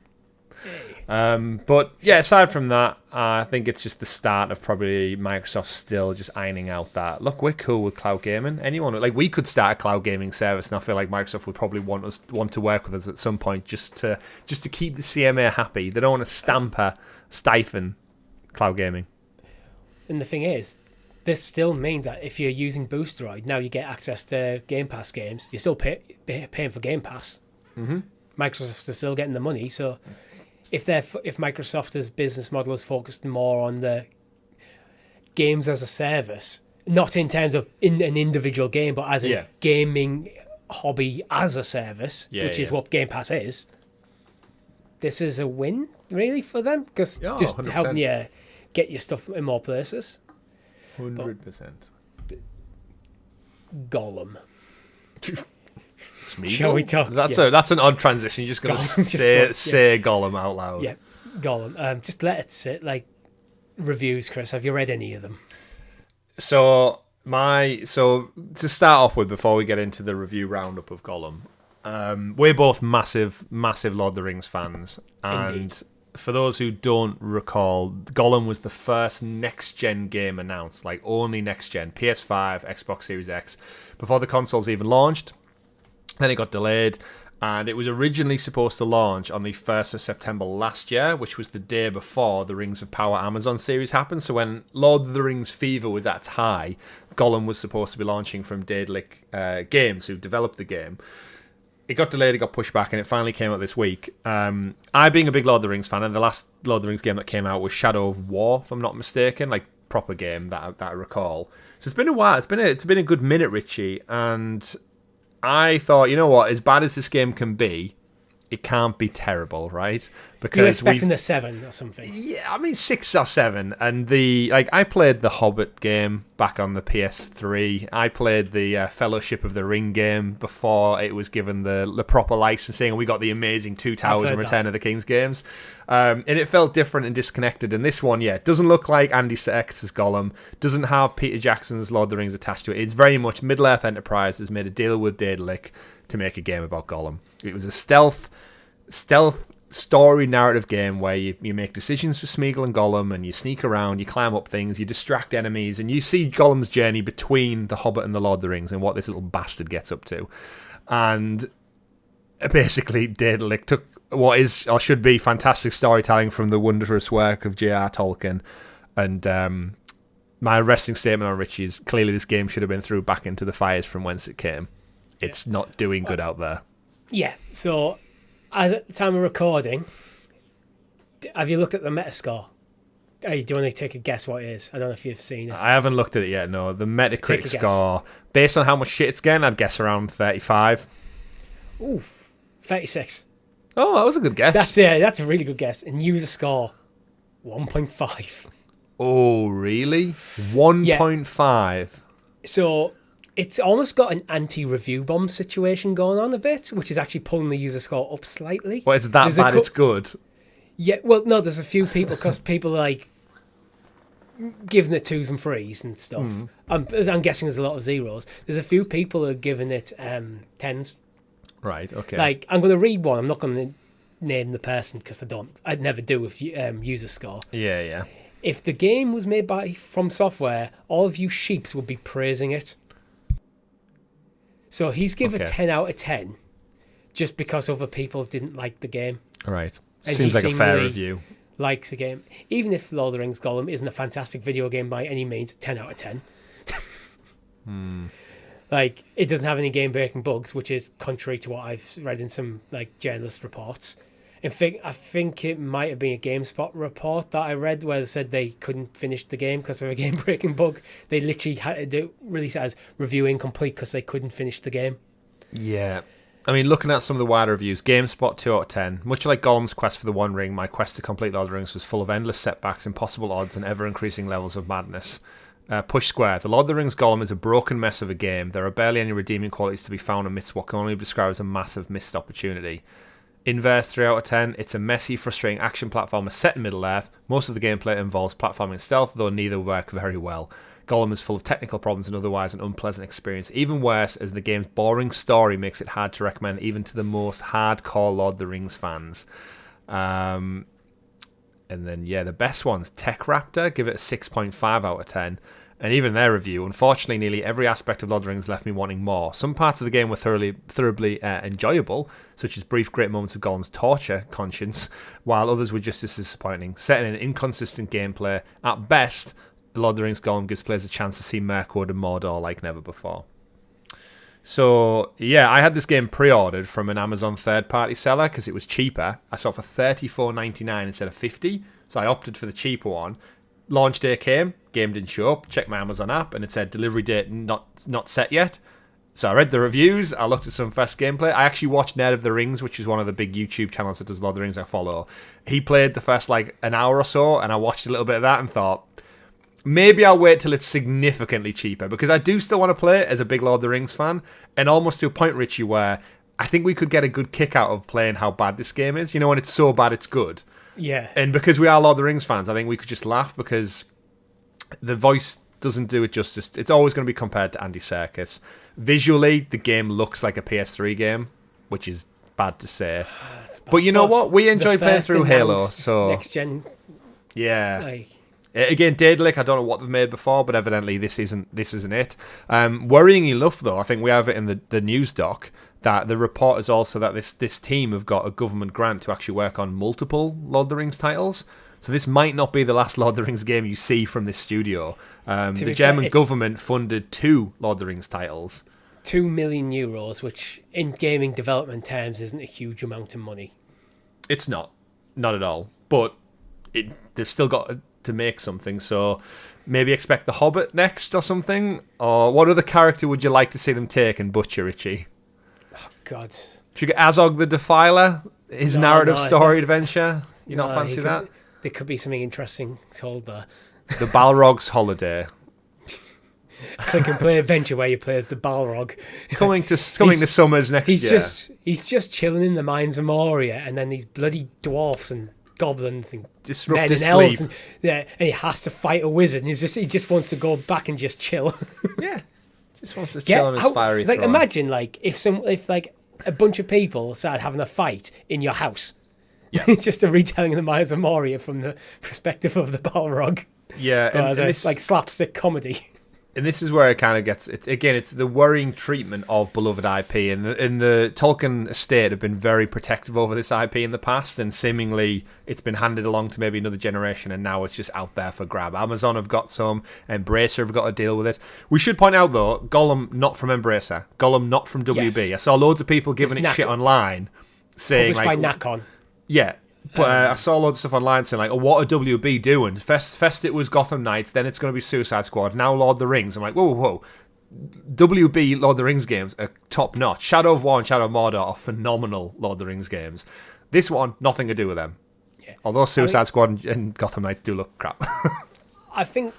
[SPEAKER 2] But yeah, aside from that, I think it's just the start of probably Microsoft still just ironing out that, look, we're cool with cloud gaming. Anyone we could start a cloud gaming service, and I feel like Microsoft would probably want to work with us at some point just to keep the CMA happy. They don't want to stifle cloud gaming.
[SPEAKER 1] And the thing is, this still means that if you're using Boosteroid, now you get access to Game Pass games. You're still paying for Game Pass.
[SPEAKER 2] Mm-hmm.
[SPEAKER 1] Microsoft is still getting the money. So if Microsoft's business model is focused more on the games as a service, not in terms of an individual game, but as a gaming hobby as a service, which is what Game Pass is, this is a win, really, for them, because just
[SPEAKER 2] 100%.
[SPEAKER 1] helping you get your stuff in more places.
[SPEAKER 2] 100%.
[SPEAKER 1] Gollum.
[SPEAKER 2] Smeagol?
[SPEAKER 1] Shall we talk?
[SPEAKER 2] That's an odd transition. You're just going to say Gollum out loud.
[SPEAKER 1] Yeah, Gollum. Just let it sit. Like, reviews, Chris. Have you read any of them?
[SPEAKER 2] So to start off with, before we get into the review roundup of Gollum, we're both massive Lord of the Rings fans, and
[SPEAKER 1] Indeed.
[SPEAKER 2] For those who don't recall, Gollum was the first next-gen game announced, like only next-gen, PS5, Xbox Series X, before the consoles even launched. Then it got delayed, and it was originally supposed to launch on the 1st of September last year, which was the day before the Rings of Power Amazon series happened. So when Lord of the Rings fever was at its high, Gollum was supposed to be launching from Daedalic Games, who developed the game. It got delayed, it got pushed back, and it finally came out this week. I, being a big Lord of the Rings fan, and the last Lord of the Rings game that came out was Shadow of War, if I'm not mistaken, like proper game that I recall. So it's been a while. It's been a good minute, Richie, and I thought, you know what, as bad as this game can be, it can't be terrible, right? Because
[SPEAKER 1] you're expecting the 7 or something.
[SPEAKER 2] Yeah, I mean 6 or 7. And I played the Hobbit game back on the PS3. I played the Fellowship of the Ring game before it was given the proper licensing, and we got the amazing Two Towers and Return of the King's games. And it felt different and disconnected. And this one, doesn't look like Andy Serkis' Gollum, doesn't have Peter Jackson's Lord of the Rings attached to it. It's very much Middle-earth Enterprises made a deal with Daedalic to make a game about Gollum. It was a stealth story narrative game where you make decisions for Smeagol and Gollum, and you sneak around, you climb up things, you distract enemies, and you see Gollum's journey between the Hobbit and the Lord of the Rings and what this little bastard gets up to. And basically, Daedalic took what is or should be fantastic storytelling from the wondrous work of J.R. Tolkien, and my resting statement on Richie is clearly this game should have been thrown back into the fires from whence it came. It's not doing good out there.
[SPEAKER 1] Yeah, so as at the time of recording, have you looked at the Metascore? Do you want to take a guess what it is? I don't know if you've seen this.
[SPEAKER 2] I haven't looked at it yet, no. The Metacritic score, based on how much shit it's getting, I'd guess around 35.
[SPEAKER 1] Oof, 36.
[SPEAKER 2] Oh, that was a good guess.
[SPEAKER 1] That's a really good guess. And user score, 1.5.
[SPEAKER 2] Oh, really? 1.5?
[SPEAKER 1] Yeah. So it's almost got an anti-review bomb situation going on a bit, which is actually pulling the user score up slightly.
[SPEAKER 2] Well, it's that bad it's good?
[SPEAKER 1] Yeah, well, no, there's a few people, because people are like giving it 2s and 3s and stuff. I'm guessing there's a lot of 0s. There's a few people who are giving it 10s.
[SPEAKER 2] Right, okay.
[SPEAKER 1] Like, I'm going to read one. I'm not going to name the person because I'd never do with user score.
[SPEAKER 2] Yeah.
[SPEAKER 1] If the game was made by From Software, all of you sheeps would be praising it. So he's given a 10 out of 10 just because other people didn't like the game.
[SPEAKER 2] Right.
[SPEAKER 1] And
[SPEAKER 2] seems like a fair review.
[SPEAKER 1] Likes the game. Even if Lord of the Rings Gollum isn't a fantastic video game by any means, 10 out of 10. Like, it doesn't have any game-breaking bugs, which is contrary to what I've read in some like journalist reports. In fact, I think it might have been a GameSpot report that I read where they said they couldn't finish the game because of a game-breaking bug. They literally had to release it as review incomplete because they couldn't finish the game.
[SPEAKER 2] Yeah. I mean, looking at some of the wider reviews, GameSpot 2 out of 10. Much like Gollum's quest for the One Ring, my quest to complete Lord of the Rings was full of endless setbacks, impossible odds, and ever-increasing levels of madness. Push Square. The Lord of the Rings Gollum is a broken mess of a game. There are barely any redeeming qualities to be found amidst what can only be described as a massive missed opportunity. Inverse 3 out of 10. It's a messy, frustrating action platformer set in Middle-earth. Most of the gameplay involves platforming and stealth, though neither work very well. Gollum is full of technical problems and otherwise an unpleasant experience. Even worse, as the game's boring story makes it hard to recommend even to the most hardcore Lord of the Rings fans. And then, the best ones. Tech Raptor, give it a 6.5 out of 10. And even their review, unfortunately, nearly every aspect of Lord of the Rings left me wanting more. Some parts of the game were thoroughly enjoyable, such as brief great moments of Gollum's torture conscience, while others were just as disappointing, set in an inconsistent gameplay. At best, Lord of the Rings Gollum gives players a chance to see Mirkwood and Mordor like never before. So, yeah, I had this game pre-ordered from an Amazon third-party seller because it was cheaper. I saw it for $34.99 instead of $50, so I opted for the cheaper one. Launch day came, game didn't show up, checked my Amazon app, and it said delivery date not set yet. So I read the reviews, I looked at some first gameplay. I actually watched Nerd of the Rings, which is one of the big YouTube channels that does Lord of the Rings I follow. He played the first, an hour or so, and I watched a little bit of that and thought, maybe I'll wait till it's significantly cheaper, because I do still want to play it as a big Lord of the Rings fan, and almost to a point, Richie, where I think we could get a good kick out of playing how bad this game is. You know, when it's so bad, it's good.
[SPEAKER 1] Yeah.
[SPEAKER 2] And because we are Lord of the Rings fans, I think we could just laugh, because the voice doesn't do it justice. It's always going to be compared to Andy Serkis. Visually, the game looks like a PS3 game, which is bad to say. But you know what? We enjoy playing through Halo, so
[SPEAKER 1] next gen.
[SPEAKER 2] Yeah. Again, Daedalic, I don't know what they've made before, but evidently this isn't it. Worrying enough, though, I think we have it in the news doc, that the report is also that this team have got a government grant to actually work on multiple Lord of the Rings titles. So this might not be the last Lord of the Rings game you see from this studio. The German government funded 2 Lord of the Rings titles.
[SPEAKER 1] 2 million euros, which in gaming development terms isn't a huge amount of money.
[SPEAKER 2] It's not at all. But they've still got to make something, so maybe expect The Hobbit next or something. Or what other character would you like to see them take and butcher, Richie?
[SPEAKER 1] Oh, God.
[SPEAKER 2] Should you get Azog the Defiler? His narrative story adventure? You not fancy that?
[SPEAKER 1] There could be something interesting told there.
[SPEAKER 2] The Balrog's Holiday.
[SPEAKER 1] Click and play adventure where you play as the Balrog.
[SPEAKER 2] Coming to summers next year.
[SPEAKER 1] He's just chilling in the mines of Moria, and then these bloody dwarfs and goblins and
[SPEAKER 2] disrupt
[SPEAKER 1] men
[SPEAKER 2] his
[SPEAKER 1] and elves,
[SPEAKER 2] sleep.
[SPEAKER 1] And he has to fight a wizard. And he just wants to go back and just chill.
[SPEAKER 2] Yeah, just wants to chill on his fiery throne.
[SPEAKER 1] Imagine if a bunch of people started having a fight in your house.
[SPEAKER 2] Yeah.
[SPEAKER 1] It's just a retelling of the Mines of Moria from the perspective of the Balrog.
[SPEAKER 2] Yeah,
[SPEAKER 1] and this, slapstick comedy.
[SPEAKER 2] And this is where it kind of gets... It's the worrying treatment of beloved IP. And the Tolkien estate have been very protective over this IP in the past, and seemingly it's been handed along to maybe another generation, and now it's just out there for grab. Amazon have got some, Embracer have got to deal with it. We should point out, though, Gollum not from Embracer, Gollum not from WB. Yes. I saw loads of people giving it shit online, saying...
[SPEAKER 1] Published by Nacon.
[SPEAKER 2] Yeah. But I saw loads of stuff online saying, what are WB doing? First it was Gotham Knights, then it's going to be Suicide Squad, now Lord of the Rings. I'm like, whoa. WB Lord of the Rings games are top-notch. Shadow of War and Shadow of Mordor are phenomenal Lord of the Rings games. This one, nothing to do with them. Yeah. Although Suicide Squad and Gotham Knights do look crap.
[SPEAKER 1] I think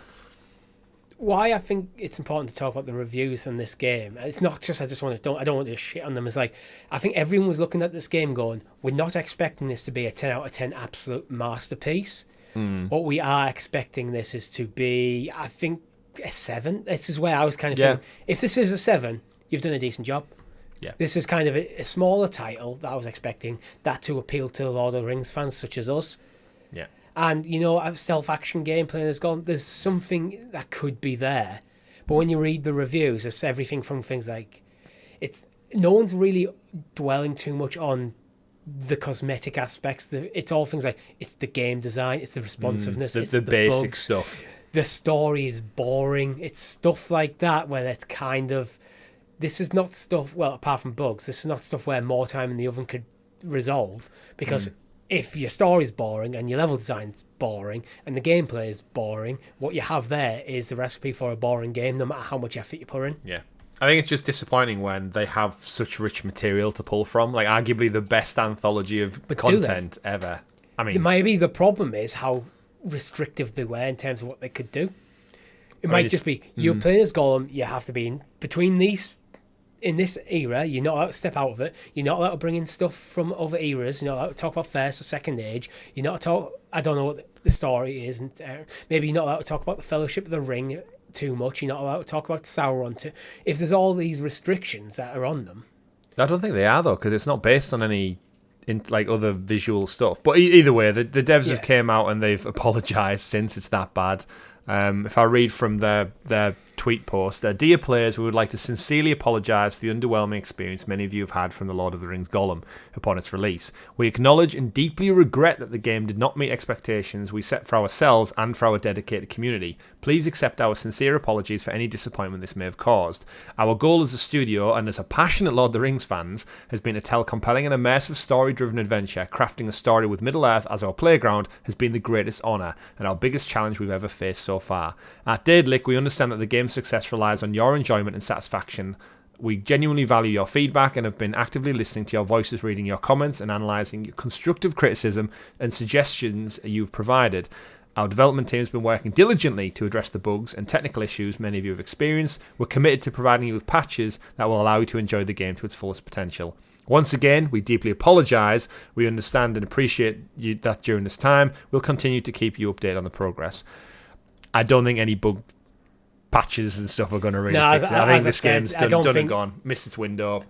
[SPEAKER 1] it's important to talk about the reviews on this game. It's not just I don't want to shit on them. It's like I think everyone was looking at this game going, we're not expecting this to be a 10 out of 10 absolute masterpiece. What we are expecting this is to be, I think, a 7. This is where I was kind of thinking, if this is a 7, you've done a decent job.
[SPEAKER 2] Yeah.
[SPEAKER 1] This is kind of a smaller title that I was expecting that to appeal to Lord of the Rings fans such as us.
[SPEAKER 2] Yeah.
[SPEAKER 1] And, stealth action gameplay has gone, there's something that could be there. But when you read the reviews, it's everything from things like, no one's really dwelling too much on the cosmetic aspects. It's all things like, it's the game design, it's the responsiveness, it's the
[SPEAKER 2] basic
[SPEAKER 1] bugs.
[SPEAKER 2] Stuff.
[SPEAKER 1] The story is boring. It's stuff like that where it's kind of, this is not stuff, well, apart from bugs, this is not stuff where more time in the oven could resolve, because if your story's boring and your level design's boring and the gameplay is boring, what you have there is the recipe for a boring game, no matter how much effort you put in.
[SPEAKER 2] Yeah. I think it's just disappointing when they have such rich material to pull from, like arguably the best anthology of content ever. I mean,
[SPEAKER 1] maybe the problem is how restrictive they were in terms of what they could do. It might just be, you're playing as Gollum, you have to be in between these... In this era, you're not allowed to step out of it. You're not allowed to bring in stuff from other eras. You're not allowed to talk about First or Second Age. You're not allowed to talk... I don't know what the story is. And maybe you're not allowed to talk about the Fellowship of the Ring too much. You're not allowed to talk about Sauron too. If there's all these restrictions that are on them...
[SPEAKER 2] I don't think they are, though, because it's not based on any other visual stuff. But either way, the devs have came out and they've apologised since. It's that bad. If I read from their tweet post. Dear players, we would like to sincerely apologise for the underwhelming experience many of you have had from The Lord of the Rings Gollum upon its release. We acknowledge and deeply regret that the game did not meet expectations we set for ourselves and for our dedicated community. Please accept our sincere apologies for any disappointment this may have caused. Our goal as a studio and as a passionate Lord of the Rings fans has been to tell compelling and immersive story-driven adventure. Crafting a story with Middle-earth as our playground has been the greatest honour and our biggest challenge we've ever faced so far. At Daedalic, we understand that the game's success relies on your enjoyment and satisfaction. We genuinely value your feedback and have been actively listening to your voices, reading your comments and analysing your constructive criticism and suggestions you've provided. Our development team has been working diligently to address the bugs and technical issues many of you have experienced. We're committed to providing you with patches that will allow you to enjoy the game to its fullest potential. Once again, we deeply apologise. We understand and appreciate that during this time. We'll continue to keep you updated on the progress. I don't think any bug patches and stuff are going to really fix it. I think this game's done and gone. Missed its window.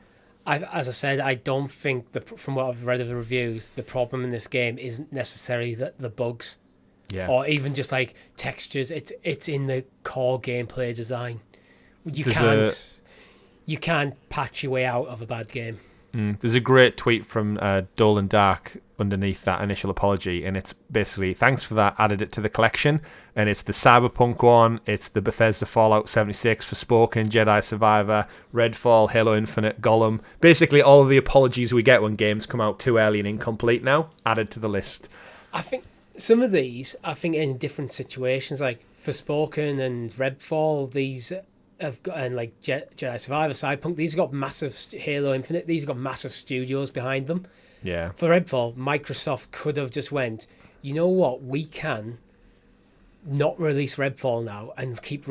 [SPEAKER 1] As I said, I don't think, from what I've read of the reviews, the problem in this game isn't necessarily the bugs.
[SPEAKER 2] Yeah.
[SPEAKER 1] Or even just like textures. It's in the core gameplay design. You can't patch your way out of a bad game.
[SPEAKER 2] There's a great tweet from Dolan Dark underneath that initial apology, and it's basically, thanks for that, added it to the collection, and it's the Cyberpunk one, it's the Bethesda Fallout 76, Forspoken, Jedi Survivor, Redfall, Halo Infinite, Gollum, basically all of the apologies we get when games come out too early and incomplete now, added to the list.
[SPEAKER 1] I think some of these, in different situations, like Forspoken and Redfall, these have got, and like Jedi Survivor, Cyberpunk, these have got massive, Halo Infinite, these have got massive studios behind them.
[SPEAKER 2] Yeah.
[SPEAKER 1] For Redfall, Microsoft could have just went, you know what, we can not release Redfall now and keep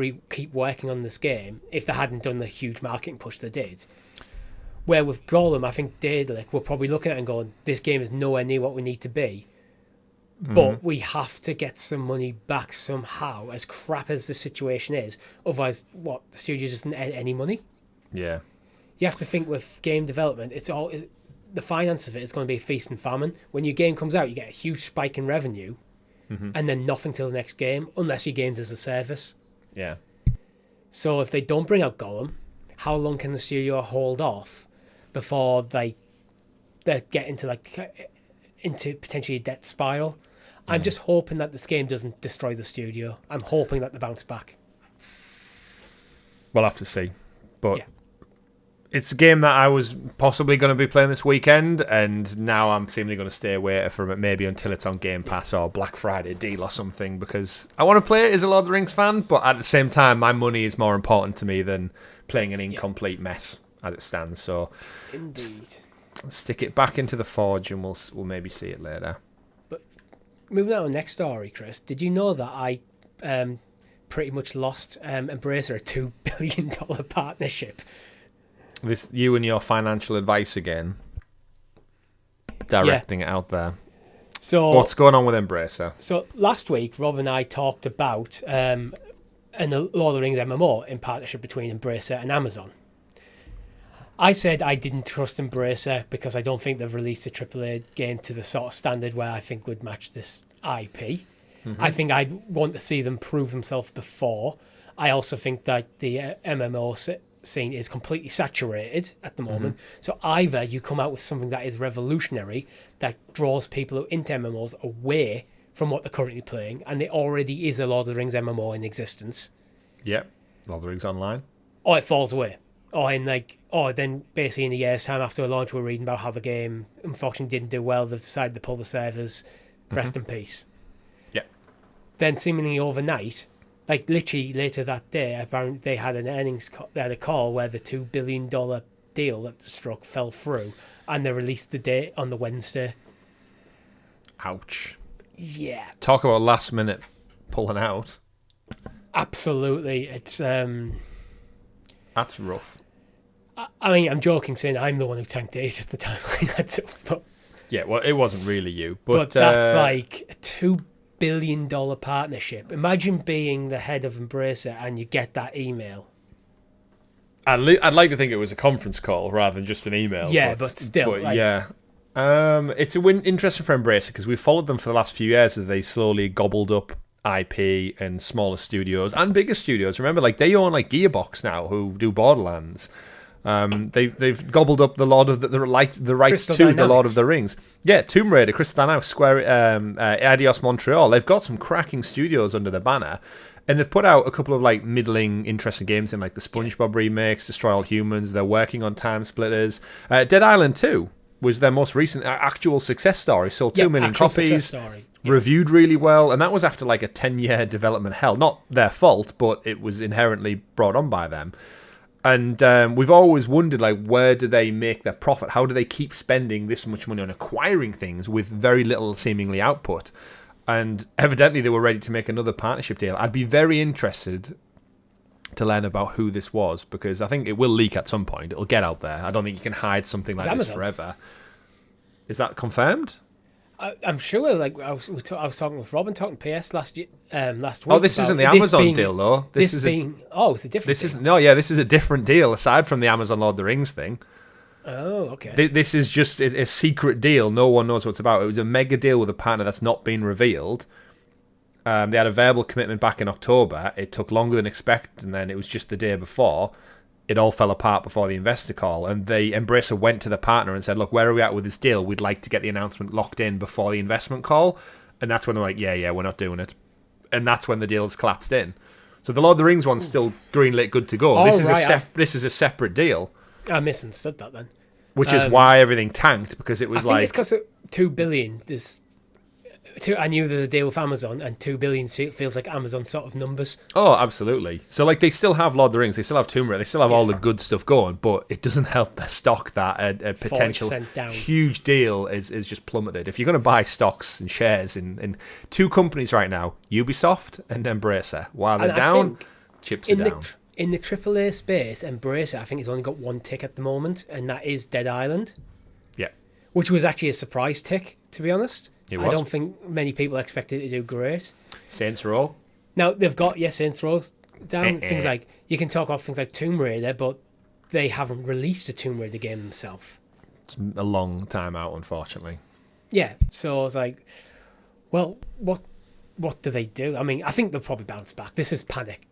[SPEAKER 1] working on this game if they hadn't done the huge marketing push they did. Where with Gollum, I think Daedalic, we're probably looking at it and going, this game is nowhere near what we need to be. But we have to get some money back somehow, as crap as the situation is. Otherwise, the studio doesn't earn any money?
[SPEAKER 2] Yeah.
[SPEAKER 1] You have to think with game development, the finances of it is going to be a feast and famine. When your game comes out, you get a huge spike in revenue, and then nothing till the next game, unless your game's as a service.
[SPEAKER 2] Yeah. So
[SPEAKER 1] if they don't bring out Gollum, how long can the studio hold off before they get into potentially a debt spiral? I'm just hoping that this game doesn't destroy the studio. I'm hoping that they bounce back.
[SPEAKER 2] We'll have to see. But it's a game that I was possibly going to be playing this weekend, and now I'm seemingly going to stay away from it, maybe until it's on Game Pass or Black Friday deal or something, because I want to play it as a Lord of the Rings fan, but at the same time, my money is more important to me than playing an incomplete mess as it stands. So
[SPEAKER 1] Indeed.
[SPEAKER 2] Stick it back into the forge and we'll maybe see it later.
[SPEAKER 1] But moving on to the next story, Chris, did you know that I pretty much lost Embracer a $2 billion partnership?
[SPEAKER 2] This you and your financial advice again, directing it out there. So what's going on with Embracer?
[SPEAKER 1] So last week, Rob and I talked about a Lord of the Rings MMO in partnership between Embracer and Amazon. I said I didn't trust Embracer because I don't think they've released a AAA game to the sort of standard where I think would match this IP. I think I'd want to see them prove themselves before. I also think that the MMO scene is completely saturated at the moment. So either you come out with something that is revolutionary, that draws people into MMOs away from what they're currently playing, and there already is a Lord of the Rings MMO in existence.
[SPEAKER 2] Yep, Lord of the Rings Online.
[SPEAKER 1] Or it falls away. Or then basically in a year's time after a launch, we're reading about how the game unfortunately didn't do well. They've decided to pull the servers. Rest in peace.
[SPEAKER 2] Yeah.
[SPEAKER 1] Then seemingly overnight, like literally later that day, apparently they had they had a call where the $2 billion deal that struck fell through, and they released the date on the Wednesday.
[SPEAKER 2] Ouch.
[SPEAKER 1] Yeah.
[SPEAKER 2] Talk about last minute pulling out.
[SPEAKER 1] Absolutely, it's
[SPEAKER 2] that's rough.
[SPEAKER 1] I mean, I'm joking saying I'm the one who tanked it. It's just the timeline that's up. But
[SPEAKER 2] yeah, well, it wasn't really you. But
[SPEAKER 1] that's like a $2 billion partnership. Imagine being the head of Embracer and you get that email.
[SPEAKER 2] I'd like to think it was a conference call rather than just an email.
[SPEAKER 1] Yeah, but still.
[SPEAKER 2] It's interesting for Embracer because we've followed them for the last few years as they slowly gobbled up IP and smaller studios and bigger studios. Remember, like they own like Gearbox now, who do Borderlands. They've gobbled up the rights
[SPEAKER 1] Crystal
[SPEAKER 2] to
[SPEAKER 1] Dynamics.
[SPEAKER 2] the Lord of the Rings. Yeah, Tomb Raider, Crystal Dynamics, Square, Eidos Montreal. They've got some cracking studios under the banner, and they've put out a couple of like middling, interesting games in like the SpongeBob remakes, Destroy All Humans. They're working on Time Splitters. Dead Island 2 was their most recent actual success story. Sold 2 million copies. Reviewed really well, and that was after like a 10-year development hell. Not their fault, but it was inherently brought on by them. And we've always wondered, like, where do they make their profit? How do they keep spending this much money on acquiring things with very little seemingly output? And evidently they were ready to make another partnership deal. I'd be very interested to learn about who this was, because I think it will leak at some point. It'll get out there. I don't think you can hide something like this forever. Is that confirmed?
[SPEAKER 1] I'm sure. Like I was talking with Robin, talking PS last week.
[SPEAKER 2] Oh, this isn't the Amazon deal, though.
[SPEAKER 1] It's a different.
[SPEAKER 2] This is a different deal aside from the Amazon Lord of the Rings thing.
[SPEAKER 1] Oh, okay.
[SPEAKER 2] This is just a secret deal. No one knows what it's about. It was a mega deal with a partner that's not been revealed. They had a verbal commitment back in October. It took longer than expected, and then it was just the day before. It all fell apart before the investor call, and Embracer went to the partner and said, look, where are we at with this deal? We'd like to get the announcement locked in before the investment call. And that's when they're like, yeah, we're not doing it. And that's when the deal has collapsed in. So the Lord of the Rings one's still green-lit, good to go. This is a separate deal.
[SPEAKER 1] I misunderstood that then.
[SPEAKER 2] Which is why everything tanked, because it was
[SPEAKER 1] I think it's because of 2 billion. I knew there's a deal with Amazon, and 2 billion feels like Amazon sort of numbers.
[SPEAKER 2] Oh, absolutely. So, like, they still have Lord of the Rings, they still have Tomb Raider, they still have all the good stuff going, but it doesn't help their stock that a potential huge deal is just plummeted. If you're going to buy stocks and shares in two companies right now, Ubisoft and Embracer, while they're down, chips are down.
[SPEAKER 1] In the AAA space, Embracer, I think, has only got one tick at the moment, and that is Dead Island. Yeah. Which was actually a surprise tick, to be honest. I don't think many people expected it to do great.
[SPEAKER 2] Saints Row.
[SPEAKER 1] Now, they've got, Saints Row down. Things like, you can talk about things like Tomb Raider, but they haven't released a Tomb Raider game themselves.
[SPEAKER 2] It's a long time out, unfortunately.
[SPEAKER 1] Yeah, so I was like, well, what do they do? I mean, I think they'll probably bounce back. This is panic.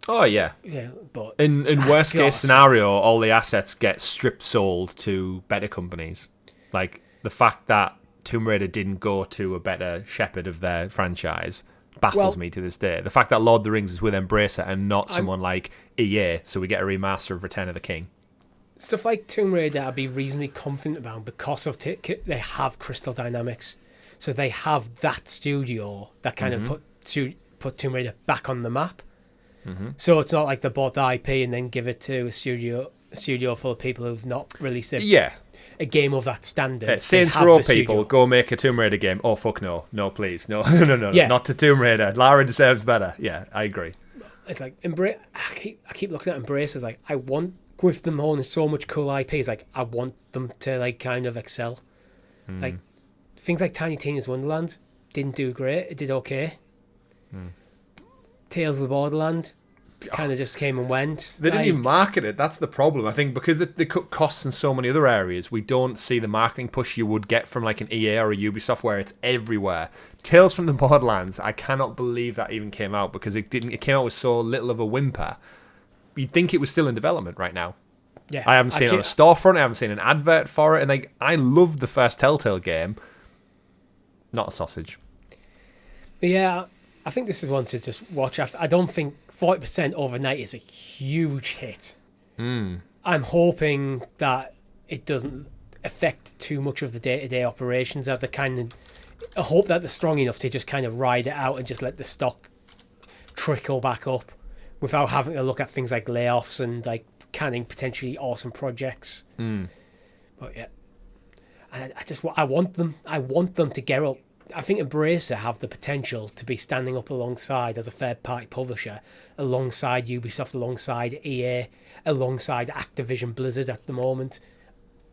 [SPEAKER 2] Oh, yeah.
[SPEAKER 1] Yeah, but
[SPEAKER 2] in worst case scenario, all the assets get strip sold to better companies. Like, the fact that Tomb Raider didn't go to a better shepherd of their franchise baffles me to this day. The fact that Lord of the Rings is with Embracer and not someone like EA, so we get a remaster of Return of the King.
[SPEAKER 1] Stuff like Tomb Raider I'd be reasonably confident about because of they have Crystal Dynamics. So they have that studio that kind of put Tomb Raider back on the map. Mm-hmm. So it's not like they bought the IP and then give it to a studio full of people who've not released a game of that standard.
[SPEAKER 2] Saints Row people, go make a Tomb Raider game. Oh, fuck no. No, please. No, no, not to Tomb Raider. Lara deserves better. Yeah, I agree.
[SPEAKER 1] It's like, I keep looking at Embrace as like, I want, with them owning so much cool IP, it's like, I want them to like kind of excel. Like, things like Tiny Tina's Wonderland didn't do great. It did okay. Tales of the Borderland kind of just came and went.
[SPEAKER 2] They didn't even market it. That's the problem. I think because they cut costs in so many other areas, we don't see the marketing push you would get from like an EA or a Ubisoft where it's everywhere. Tales from the Borderlands, I cannot believe that even came out because it didn't. It came out with so little of a whimper. You'd think it was still in development right now.
[SPEAKER 1] Yeah,
[SPEAKER 2] I haven't seen it on a storefront. I haven't seen an advert for it, and like I loved the first Telltale game. Not a sausage.
[SPEAKER 1] Yeah, I think this is one to just watch. I don't think 40% overnight is a huge hit. I'm hoping that it doesn't affect too much of the day-to-day operations. I hope that they're strong enough to just kind of ride it out and just let the stock trickle back up without having to look at things like layoffs and like canning potentially awesome projects. But yeah, I want them to get up. I think Embracer have the potential to be standing up alongside as a third-party publisher, alongside Ubisoft, alongside EA, alongside Activision Blizzard at the moment.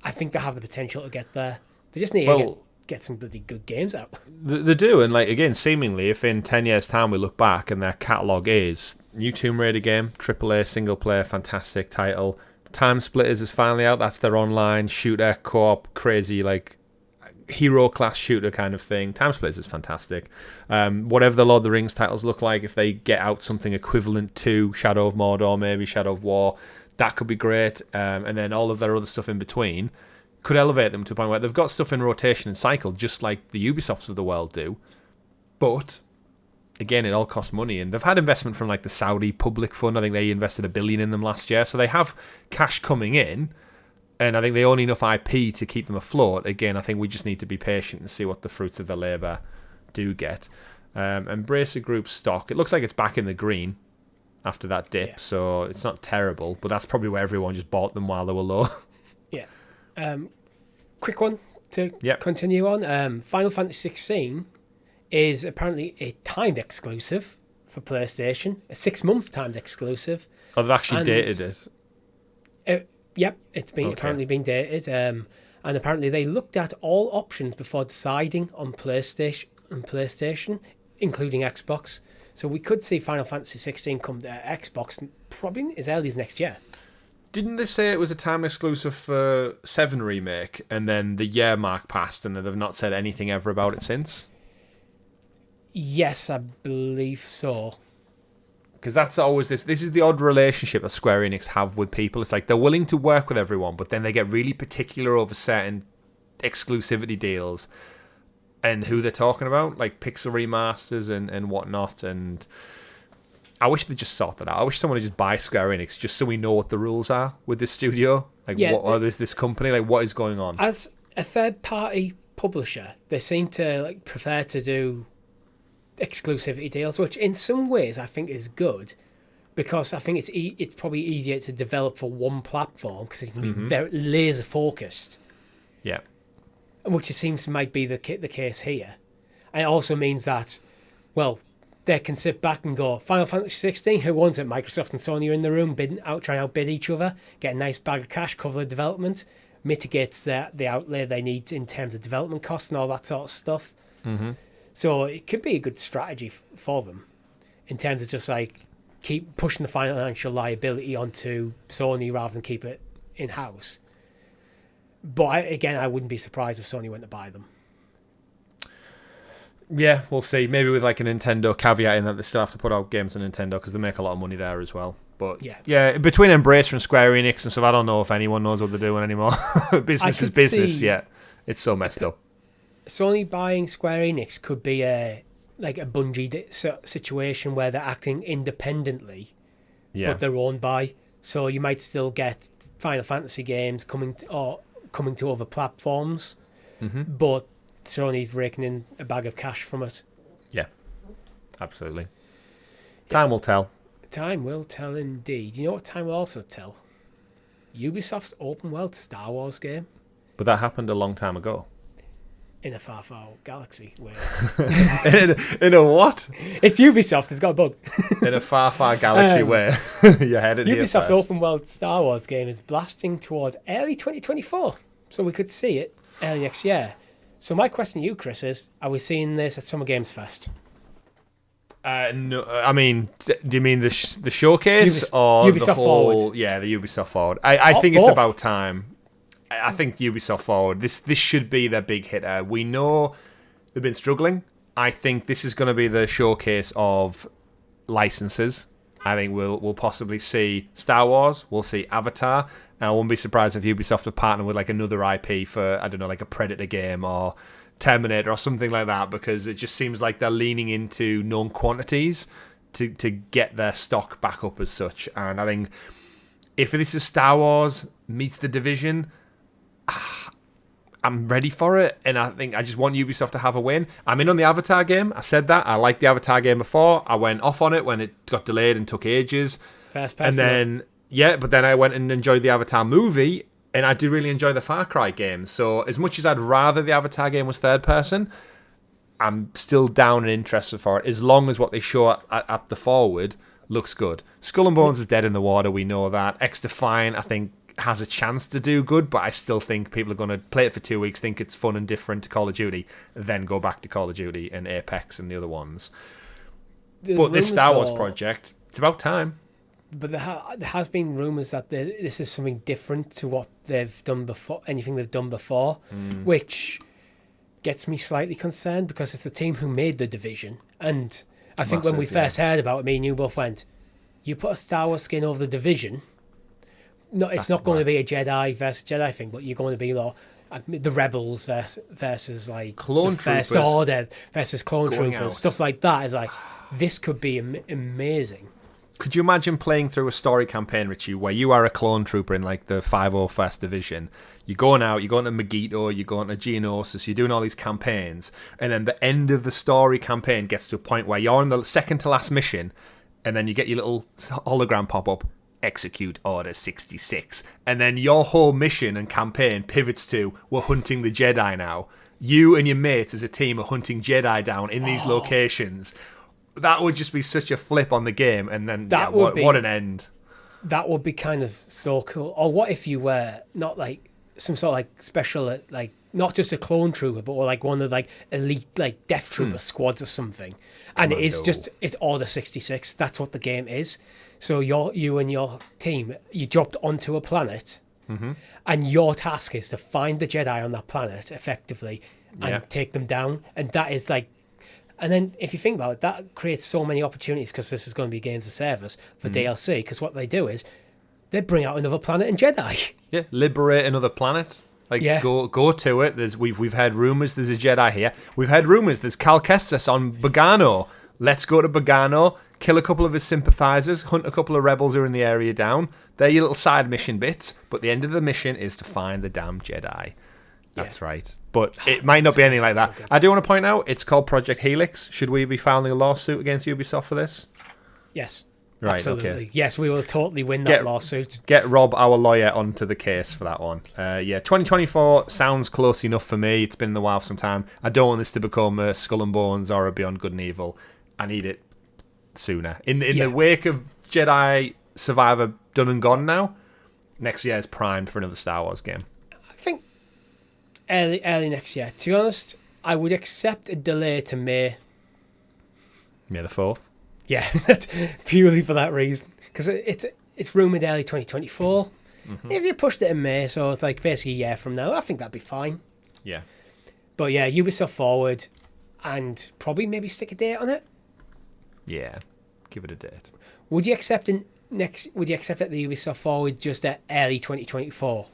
[SPEAKER 1] I think they have the potential to get there. They just need to get some bloody good games out.
[SPEAKER 2] They do, and like again, seemingly, if in 10 years' time we look back and their catalogue is new Tomb Raider game, AAA, single-player, fantastic title, Time Splitters is finally out, that's their online shooter, co-op, crazy, like hero class shooter kind of thing. Time Splitters is fantastic. Whatever the Lord of the Rings titles look like, if they get out something equivalent to Shadow of Mordor, maybe Shadow of War, that could be great. And then all of their other stuff in between could elevate them to a point where they've got stuff in rotation and cycle, just like the Ubisofts of the world do. But again, it all costs money, and they've had investment from like the Saudi public fund. I think they invested $1 billion in them last year, so they have cash coming in, and I think they own enough IP to keep them afloat. Again, I think we just need to be patient and see what the fruits of their labour do get. Embracer Group stock, it looks like it's back in the green after that dip, so it's not terrible, but that's probably where everyone just bought them while they were low.
[SPEAKER 1] Yeah. Quick one to continue on. Final Fantasy 16 is apparently a timed exclusive for PlayStation, a 6-month timed exclusive.
[SPEAKER 2] Oh, they've actually dated it.
[SPEAKER 1] Yep, it's been apparently been dated, and apparently they looked at all options before deciding on PlayStation, including Xbox. So we could see Final Fantasy 16 come to Xbox probably as early as next year.
[SPEAKER 2] Didn't they say it was a time exclusive for 7 Remake, and then the year mark passed, and they've not said anything ever about it since?
[SPEAKER 1] Yes, I believe so.
[SPEAKER 2] Because that's always this is the odd relationship that Square Enix have with people. It's like they're willing to work with everyone, but then they get really particular over certain exclusivity deals and who they're talking about, like pixel remasters and whatnot. And I wish they just sort that out. I wish someone would just buy Square Enix just so we know what the rules are with this studio. Like, what is this company? Like, what is going on?
[SPEAKER 1] As a third-party publisher, they seem to prefer to do exclusivity deals, which in some ways I think is good, because I think it's probably easier to develop for one platform because it can be very laser focused.
[SPEAKER 2] Yeah,
[SPEAKER 1] which it seems might be the case here. And it also means that, well, they can sit back and go, Final Fantasy 16, who wants it? Microsoft and Sony are in the room trying to outbid each other, get a nice bag of cash, cover the development, mitigates the outlay they need in terms of development costs and all that sort of stuff. So it could be a good strategy for them in terms of just keep pushing the financial liability onto Sony rather than keep it in-house. But I wouldn't be surprised if Sony went to buy them.
[SPEAKER 2] Yeah, we'll see. Maybe with a Nintendo caveat in that they still have to put out games on Nintendo because they make a lot of money there as well. But yeah, between Embracer and Square Enix and stuff, I don't know if anyone knows what they're doing anymore. Business is business. Yeah, it's so messed up.
[SPEAKER 1] Sony buying Square Enix could be a Bungie situation where they're acting independently, but they're owned by. So you might still get Final Fantasy games coming to other platforms, but Sony's raking in a bag of cash from it. Yeah, absolutely. Time will tell. Time will tell indeed. You know what time will also tell? Ubisoft's open world Star Wars game.
[SPEAKER 2] But that happened a long time ago.
[SPEAKER 1] In a far, far galaxy where...
[SPEAKER 2] in a what?
[SPEAKER 1] It's Ubisoft, it's got a bug.
[SPEAKER 2] In a far, far galaxy where you're headed here
[SPEAKER 1] Ubisoft's
[SPEAKER 2] first.
[SPEAKER 1] open world Star Wars game is blasting towards early 2024. So we could see it early next year. So my question to you, Chris, is, are we seeing this at Summer Games Fest?
[SPEAKER 2] No, I mean, do you mean the showcase or
[SPEAKER 1] Ubisoft
[SPEAKER 2] the whole...
[SPEAKER 1] Forward?
[SPEAKER 2] Yeah, the Ubisoft Forward. I think it's about time. I think Ubisoft Forward, this should be their big hitter. We know they've been struggling. I think this is going to be the showcase of licenses. I think we'll possibly see Star Wars, we'll see Avatar, and I wouldn't be surprised if Ubisoft have partnered with another IP for, I don't know, a Predator game or Terminator or something like that, because it just seems like they're leaning into known quantities to get their stock back up as such. And I think if this is Star Wars meets The Division, I'm ready for it, and I think I just want Ubisoft to have a win. I'm in on the Avatar game. I said that. I liked the Avatar game before. I went off on it when it got delayed and took ages.
[SPEAKER 1] Fast pass.
[SPEAKER 2] And then, but then I went and enjoyed the Avatar movie, and I did really enjoy the Far Cry game. So as much as I'd rather the Avatar game was third person, I'm still down and interested for it, as long as what they show at the forward looks good. Skull and Bones is dead in the water. We know that. X-Defiant, I think, has a chance to do good, but I still think people are going to play it for 2 weeks, think it's fun and different to Call of Duty, then go back to Call of Duty and Apex and the other ones. But this Star Wars project, it's about time.
[SPEAKER 1] But there has been rumours that this is something different to what they've done before, anything they've done before, which gets me slightly concerned because it's the team who made The Division. And I think when we
[SPEAKER 2] Massive, yeah.
[SPEAKER 1] first heard about it, me and you both went, you put a Star Wars skin over The Division, no, it's not going to be a Jedi versus Jedi thing, but you're going to be like the Rebels versus like
[SPEAKER 2] Clone
[SPEAKER 1] the First
[SPEAKER 2] Troopers
[SPEAKER 1] Order versus Clone
[SPEAKER 2] going
[SPEAKER 1] Troopers,
[SPEAKER 2] out.
[SPEAKER 1] stuff like that. Is like, this could be amazing.
[SPEAKER 2] Could you imagine playing through a story campaign, Richie, where you are a clone trooper in like the 501st Division? You're going out, you're going to Megiddo, you're going to Geonosis, you're doing all these campaigns, and then the end of the story campaign gets to a point where you're on the second to last mission, and then you get your little hologram pop up, execute Order 66, and then your whole mission and campaign pivots to, we're hunting the Jedi now. You and your mates as a team are hunting Jedi down in these locations. That would just be such a flip on the game, and then what an end.
[SPEAKER 1] That would be kind of so cool. Or what if you were not like some sort of like special, like not just a clone trooper, but like one of like elite like Death Trooper squads or something. And it's Order 66. That's what the game is. So you and your team, you dropped onto a planet, and your task is to find the Jedi on that planet effectively and take them down. And that is like. And then, if you think about it, that creates so many opportunities because this is going to be games of service for DLC. Because what they do is they bring out another planet in Jedi.
[SPEAKER 2] Yeah, liberate another planet. Like go to it. We've heard rumors there's a Jedi here. We've heard rumors there's Cal Kestis on Bogano. Let's go to Bogano, kill a couple of his sympathizers, hunt a couple of rebels who are in the area down. They're your little side mission bits. But the end of the mission is to find the damn Jedi. That's right. But it might not be anything like that. I do want to point out, it's called Project Helix. Should we be filing a lawsuit against Ubisoft for this?
[SPEAKER 1] Yes.
[SPEAKER 2] Right,
[SPEAKER 1] absolutely.
[SPEAKER 2] okay.
[SPEAKER 1] Yes, we will totally win that lawsuit.
[SPEAKER 2] Get Rob, our lawyer, onto the case for that one. 2024 sounds close enough for me. It's been in the while for some time. I don't want this to become a Skull and Bones or a Beyond Good and Evil. I need it sooner. In the wake of Jedi Survivor done and gone now, next year is primed for another Star Wars game.
[SPEAKER 1] I think early next year. To be honest, I would accept a delay to May
[SPEAKER 2] the 4th.
[SPEAKER 1] Yeah, that's purely for that reason. Because it's rumoured early 2024. If you pushed it in May, so it's like basically a year from now, I think that'd be fine.
[SPEAKER 2] Yeah.
[SPEAKER 1] But yeah, Ubisoft forward and probably maybe stick a date on it.
[SPEAKER 2] Yeah, give it a date.
[SPEAKER 1] Would you accept that the Ubisoft forward just at early 2024?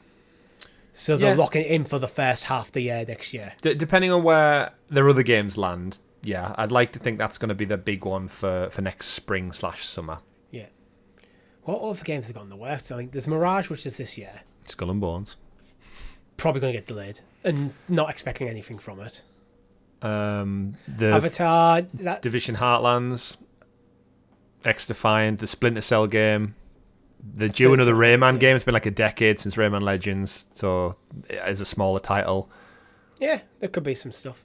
[SPEAKER 1] So they're locking it in for the first half of the year next year.
[SPEAKER 2] Depending on where their other games land, yeah, I'd like to think that's going to be the big one for next spring/summer.
[SPEAKER 1] Yeah. What other games have got in the works? I mean, there's Mirage, which is this year.
[SPEAKER 2] Skull and Bones.
[SPEAKER 1] Probably going to get delayed, and not expecting anything from it.
[SPEAKER 2] The
[SPEAKER 1] Avatar,
[SPEAKER 2] Division Heartlands, X-Defiant, the Splinter Cell game. The due another Rayman game. It's been like a decade since Rayman Legends, so it's a smaller title.
[SPEAKER 1] Yeah, there could be some stuff.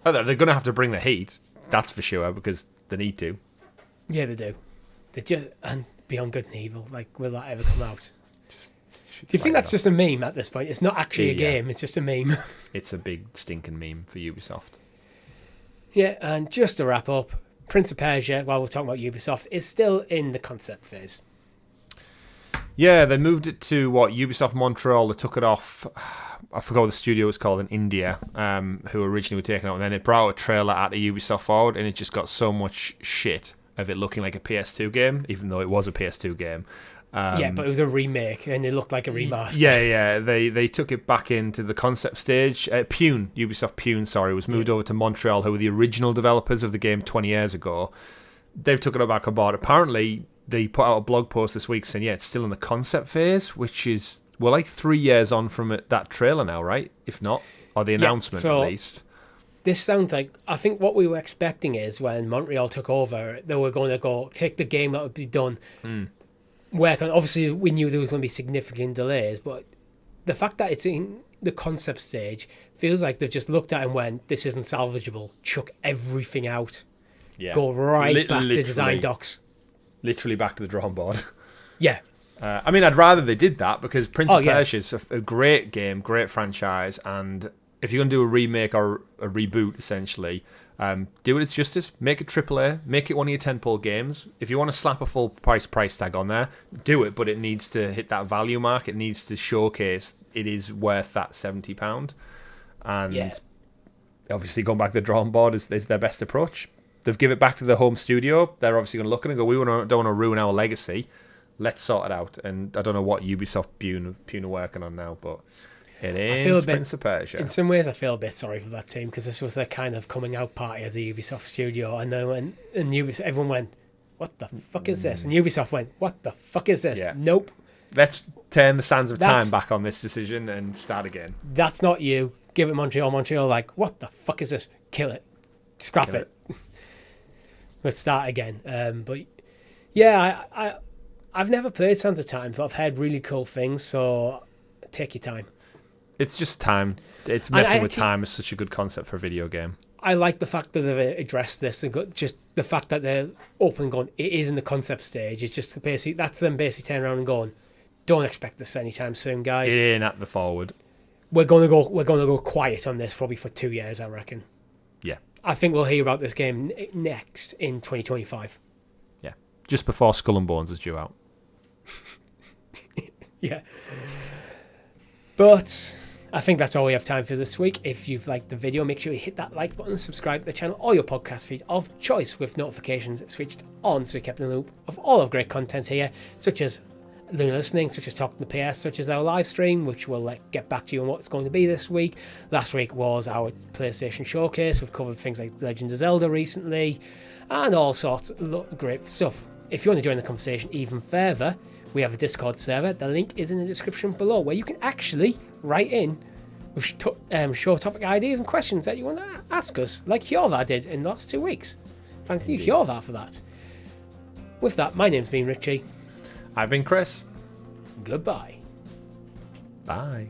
[SPEAKER 2] Oh, they're going to have to bring the heat, that's for sure, because they need to.
[SPEAKER 1] Yeah, they do. And Beyond Good and Evil, like, will that ever come out? Do you think that's just a meme at this point? It's not actually a game, it's just a meme.
[SPEAKER 2] It's a big stinking meme for Ubisoft.
[SPEAKER 1] Yeah, and just to wrap up, Prince of Persia, while we're talking about Ubisoft, is still in the concept phase.
[SPEAKER 2] Yeah, they moved it to Ubisoft Montreal. They took it off. I forgot what the studio was called in India, who originally were taking it, and then it brought out a trailer at the Ubisoft Forward, and it just got so much shit of it looking like a PS2 game, even though it was a PS2 game.
[SPEAKER 1] Yeah, but it was a remake, and it looked like a remaster.
[SPEAKER 2] Yeah. They took it back into the concept stage. Ubisoft Pune, was moved over to Montreal, who were the original developers of the game 20 years ago. They've took it back on board. Apparently, they put out a blog post this week saying, it's still in the concept phase, which is, we're like 3 years on from that trailer now, right? If not, or the announcement at least.
[SPEAKER 1] This sounds like, I think what we were expecting is when Montreal took over, they were going to go take the game that would be done, work on. Obviously, we knew there was going to be significant delays, but the fact that it's in the concept stage feels like they've just looked at it and went, this isn't salvageable, chuck everything out. Yeah. Go right back to design docs.
[SPEAKER 2] Literally back to the drawing board.
[SPEAKER 1] Yeah.
[SPEAKER 2] I mean, I'd rather they did that because Prince of Persia is a great game, great franchise, and if you're going to do a remake or a reboot, essentially, do it its justice. Make it AAA. Make it one of your tentpole games. If you want to slap a full price tag on there, do it, but it needs to hit that value mark. It needs to showcase it is worth that £70. And obviously going back to the drawing board is their best approach. They've given it back to the home studio. They're obviously going to look at it and go, don't want to ruin our legacy. Let's sort it out. And I don't know what Ubisoft Pune are working on now, but it ain't Prince of Persia.
[SPEAKER 1] In some ways, I feel a bit sorry for that team because this was their kind of coming out party as a Ubisoft studio. And then Ubisoft, everyone went, what the fuck is this? And Ubisoft went, what the fuck is this?
[SPEAKER 2] Yeah.
[SPEAKER 1] Nope.
[SPEAKER 2] Let's turn the sands of time back on this decision and start again.
[SPEAKER 1] That's not you. Give it Montreal. Montreal like, what the fuck is this? Kill it. Scrap it. Let's start again. But yeah, I've never played Sands of Time, but I've heard really cool things, so take your time.
[SPEAKER 2] It's just time. It's messing with time is such a good concept for a video game.
[SPEAKER 1] I like the fact that they've addressed this and got just the fact that they're open and going, it is in the concept stage. It's just basically, that's them basically turning around and going, don't expect this anytime soon, guys.
[SPEAKER 2] It ain't at the forward.
[SPEAKER 1] We're gonna go quiet on this probably for 2 years, I reckon.
[SPEAKER 2] Yeah.
[SPEAKER 1] I think we'll hear about this game next in 2025.
[SPEAKER 2] Yeah. Just before Skull and Bones is due out.
[SPEAKER 1] Yeah. But I think that's all we have time for this week. If you've liked the video, make sure you hit that like button, subscribe to the channel or your podcast feed of choice with notifications switched on so you kept in the loop of all of great content here, such as Luna Listening, such as Talking to PS, such as our live stream, which we'll get back to you on what it's going to be this week. Last week was our PlayStation Showcase. We've covered things like Legend of Zelda recently and all sorts of great stuff. If you want to join the conversation even further, we have a Discord server. The link is in the description below where you can actually write in with show topic ideas and questions that you want to ask us, like Hjorvar did in the last 2 weeks. Thank you, Hjorvar, for that. With that, my name's been Richie.
[SPEAKER 2] I've been Chris.
[SPEAKER 1] Goodbye.
[SPEAKER 2] Bye.